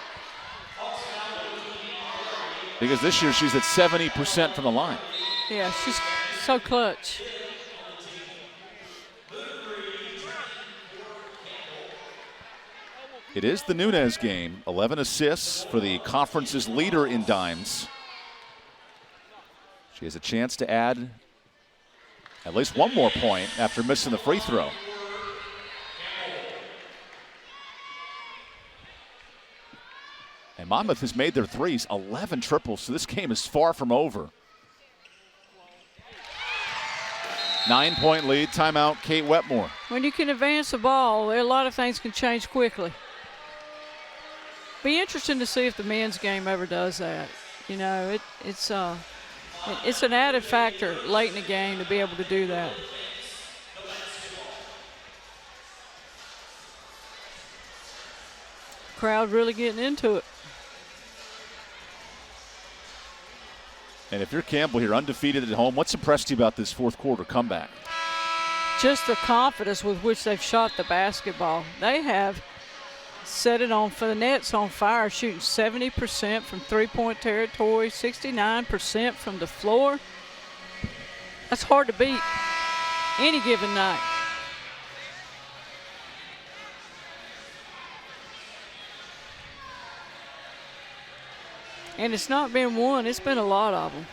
Because this year she's at 70% from the line. Yeah, she's so clutch. It is the Nunes game. 11 assists for the conference's leader in dimes. She has a chance to add at least 1 more point after missing the free throw. And Monmouth has made their threes, 11 triples, so this game is far from over. 9-point lead, timeout, Kate Wetmore. When you can advance the ball, a lot of things can change quickly. Be interesting to see if the men's game ever does that. It's an added factor late in the game to be able to do that. Crowd really getting into it. And if you're Campbell here, undefeated at home, what's impressed you about this fourth quarter comeback? Just the confidence with which they've shot the basketball. They have set it on for the net's on fire, shooting 70% from three-point territory, 69% from the floor. That's hard to beat any given night. And it's not been one, it's been a lot of them.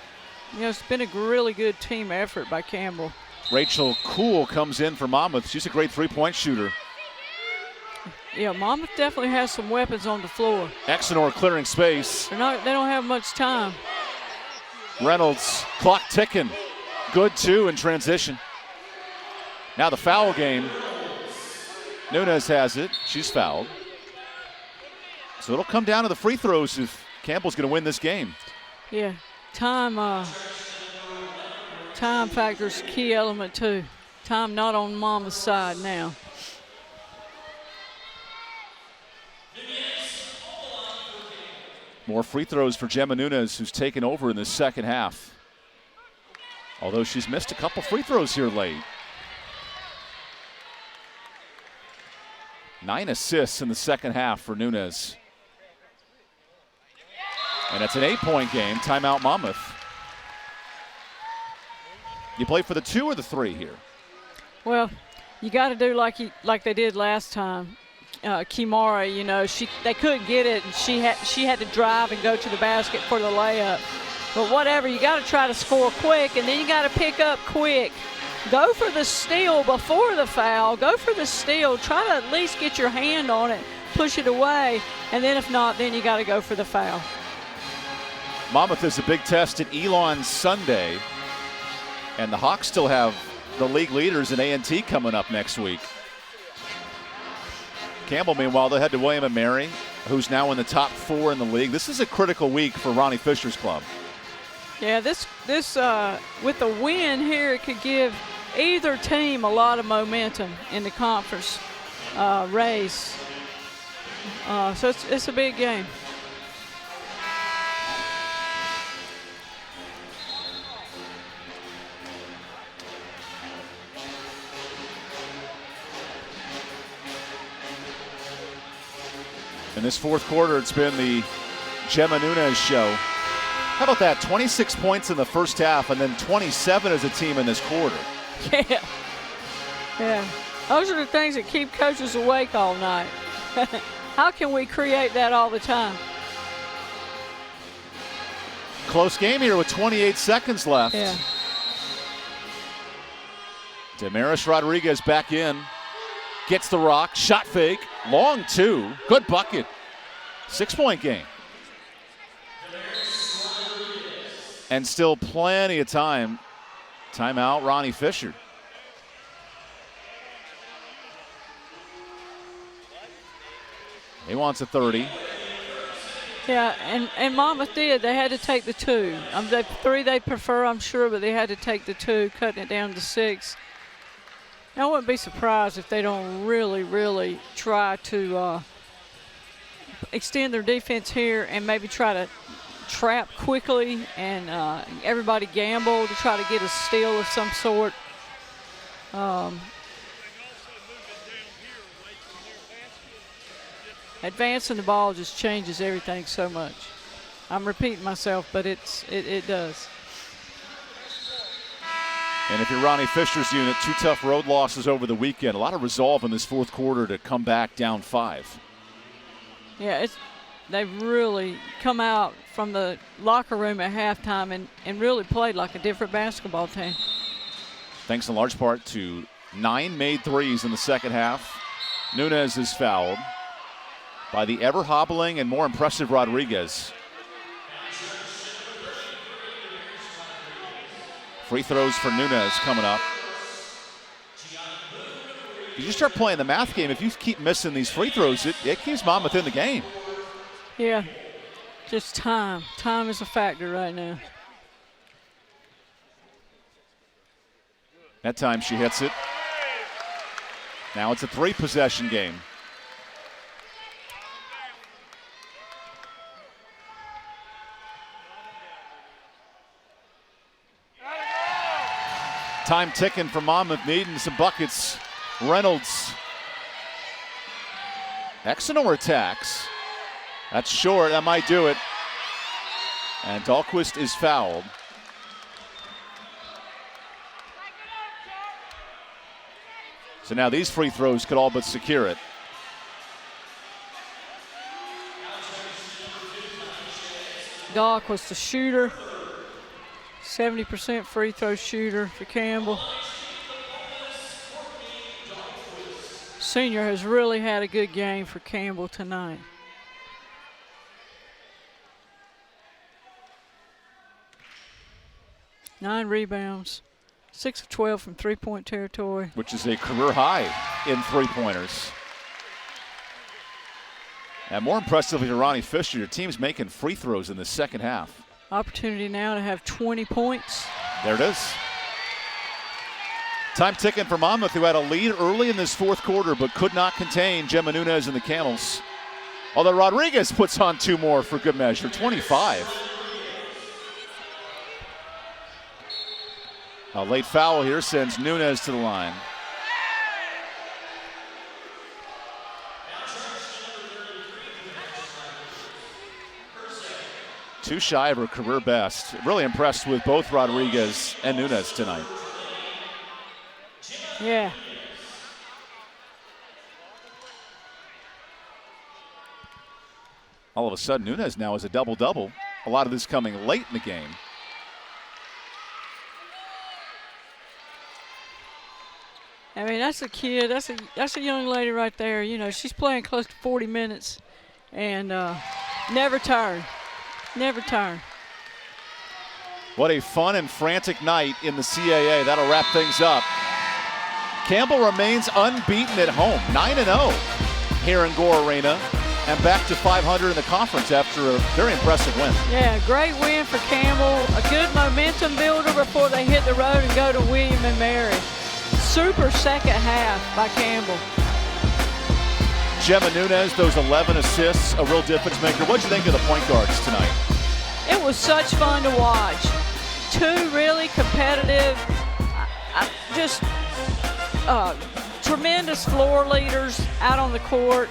It's been a really good team effort by Campbell. Rachel Kuhl comes in for Monmouth. She's a great three-point shooter. Yeah, Monmouth definitely has some weapons on the floor. Exenor clearing space. They don't have much time. Reynolds, clock ticking. Good, too, in transition. Now the foul game. Nunes has it. She's fouled. So it'll come down to the free throws if Campbell's going to win this game. Yeah, time factor's a key element, too. Time not on Monmouth's side now. More free throws for Gemma Nunes, who's taken over in the second half. Although she's missed a couple free throws here late. 9 assists in the second half for Nunes. And it's an 8-point game. Timeout Monmouth. You play for the 2 or the 3 here? Well, you got to do like they did last time. Kimara, you know, they couldn't get it, and she had to drive and go to the basket for the layup. But whatever, you got to try to score quick, and then you got to pick up quick. Go for the steal before the foul. Go for the steal. Try to at least get your hand on it, push it away, and then if not, then you got to go for the foul. Monmouth is a big test at Elon Sunday, and the Hawks still have the league leaders in A&T coming up next week. Campbell, meanwhile, they head to William & Mary, who's now in the top 4 in the league. This is a critical week for Ronnie Fisher's club. Yeah, this with the win here, it could give either team a lot of momentum in the conference race. So it's a big game. In this fourth quarter, it's been the Gemma Nunes show. How about that? 26 points in the first half and then 27 as a team in this quarter. Yeah. Those are the things that keep coaches awake all night. How can we create that all the time? Close game here with 28 seconds left. Yeah. Damaris Rodriguez back in. Gets the rock. Shot fake. Long 2. Good bucket. 6-point game. And still plenty of time. Timeout, Ronnie Fisher. He wants a 30. Yeah, and Monmouth did. They had to take the 2. The 3 they prefer, I'm sure, but they had to take the 2, cutting it down to 6. I wouldn't be surprised if they don't really try to extend their defense here and maybe try to trap quickly and everybody gamble to try to get a steal of some sort. Advancing the ball just changes everything so much. I'm repeating myself, but it does. And if you're Ronnie Fisher's unit, 2 tough road losses over the weekend. A lot of resolve in this fourth quarter to come back down 5. Yeah, they've really come out from the locker room at halftime and really played like a different basketball team. Thanks in large part to 9 made threes in the second half. Nunes is fouled by the ever-hobbling and more impressive Rodriguez. Free throws for Nunes coming up. You just start playing the math game. If you keep missing these free throws, it keeps Monmouth in the game. Yeah, just time. Time is a factor right now. That time she hits it. Now it's a 3-possession game. Time ticking for Monmouth, needing some buckets. Reynolds. Exenor attacks. That's short, that might do it. And Dahlquist is fouled. So now these free throws could all but secure it. Dahlquist the shooter. 70% free throw shooter for Campbell. Senior has really had a good game for Campbell tonight. Nine rebounds, 6 of 12 from three-point territory. Which is a career high in three-pointers. And more impressively to Ronnie Fisher, your team's making free throws in the second half. Opportunity now to have 20 points. There it is. Time ticking for Monmouth, who had a lead early in this fourth quarter but could not contain Gemma Nunes and the Camels. Although Rodriguez puts on 2 more for good measure, 25. A late foul here sends Nunes to the line. Too shy of her career best. Really impressed with both Rodriguez and Nunes tonight. Yeah. All of a sudden, Nunez now has a double-double. A lot of this coming late in the game. I mean, that's a kid. That's a young lady right there. You know, she's playing close to 40 minutes and never tired. Never tired. What a fun and frantic night in the CAA. That'll wrap things up. Campbell remains unbeaten at home, 9-0 here in Gore Arena, and back to 500 in the conference after a very impressive win. Yeah, great win for Campbell. A good momentum builder before they hit the road and go to William and Mary. Super second half by Campbell. Gemma Nunez, those 11 assists, a real difference maker. What'd you think of the point guards tonight? It was such fun to watch. Two really competitive, tremendous floor leaders out on the court,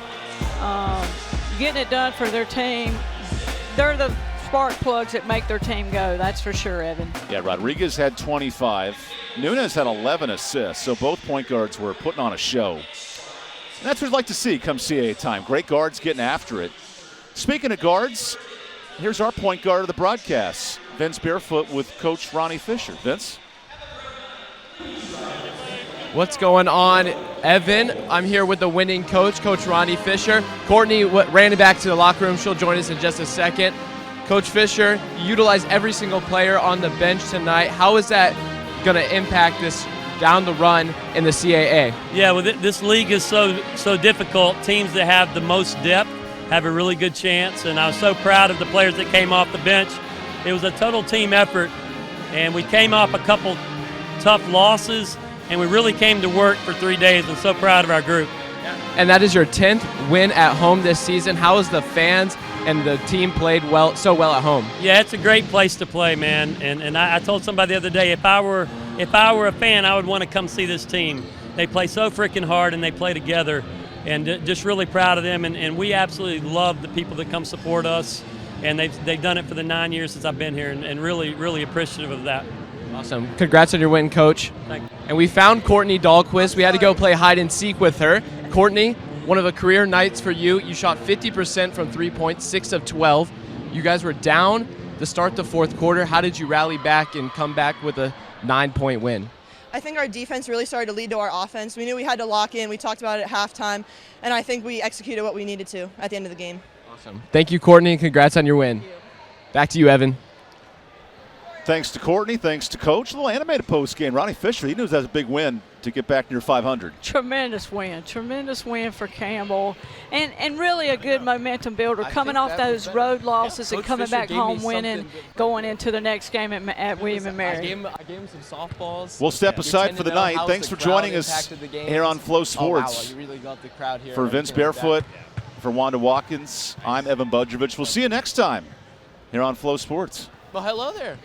getting it done for their team. They're the spark plugs that make their team go, that's for sure, Evan. Yeah, Rodriguez had 25. Nunez had 11 assists, so both point guards were putting on a show. And that's what we'd like to see come CAA time. Great guards getting after it. Speaking of guards, here's our point guard of the broadcast, Vince Barefoot with Coach Ronnie Fisher. Vince? What's going on, Evan? I'm here with the winning coach, Coach Ronnie Fisher. Courtney ran back to the locker room. She'll join us in just a second. Coach Fisher, you utilized every single player on the bench tonight. How is that going to impact this down the run in the CAA? Yeah, well, this league is so difficult. Teams that have the most depth have a really good chance, and I was so proud of the players that came off the bench. It was a total team effort, and we came off a couple tough losses, and we really came to work for 3 days, and so proud of our group. And that is your 10th win at home this season. How has the fans and the team played so well at home? Yeah, it's a great place to play, man. And I told somebody the other day, if I were a fan, I would want to come see this team. They play so freaking hard and they play together, and just really proud of them. And we absolutely love the people that come support us, and they've done it for the 9 years since I've been here, and really, really appreciative of that. Awesome. Congrats on your win, Coach. Thank you. And we found Courtney Dahlquist. We had to go play hide and seek with her. Courtney, one of the career nights for you. You shot 50% from 3 points, 6 of 12. You guys were down to start the fourth quarter. How did you rally back and come back with a 9-point win? I think our defense really started to lead to our offense. We knew we had to lock in. We talked about it at halftime, and I think we executed what we needed to at the end of the game. Awesome. Thank you, Courtney, and congrats on your win. Back to you, Evan. Thanks to Courtney, thanks to Coach. A little animated post game. Ronnie Fisher, he knew that was a big win to get back near 500. Tremendous win for Campbell, and really a good momentum builder coming off those road losses and coming back home winning, going into the next game at William and Mary. I gave him some softballs. We'll step aside for the night. Thanks for joining us here on Flow Sports. Oh, wow. You really got the crowd here. For Vince Barefoot, for Wanda Watkins, I'm EvanBudrovich. We'll see you next time here on Flow Sports. Well, hello there.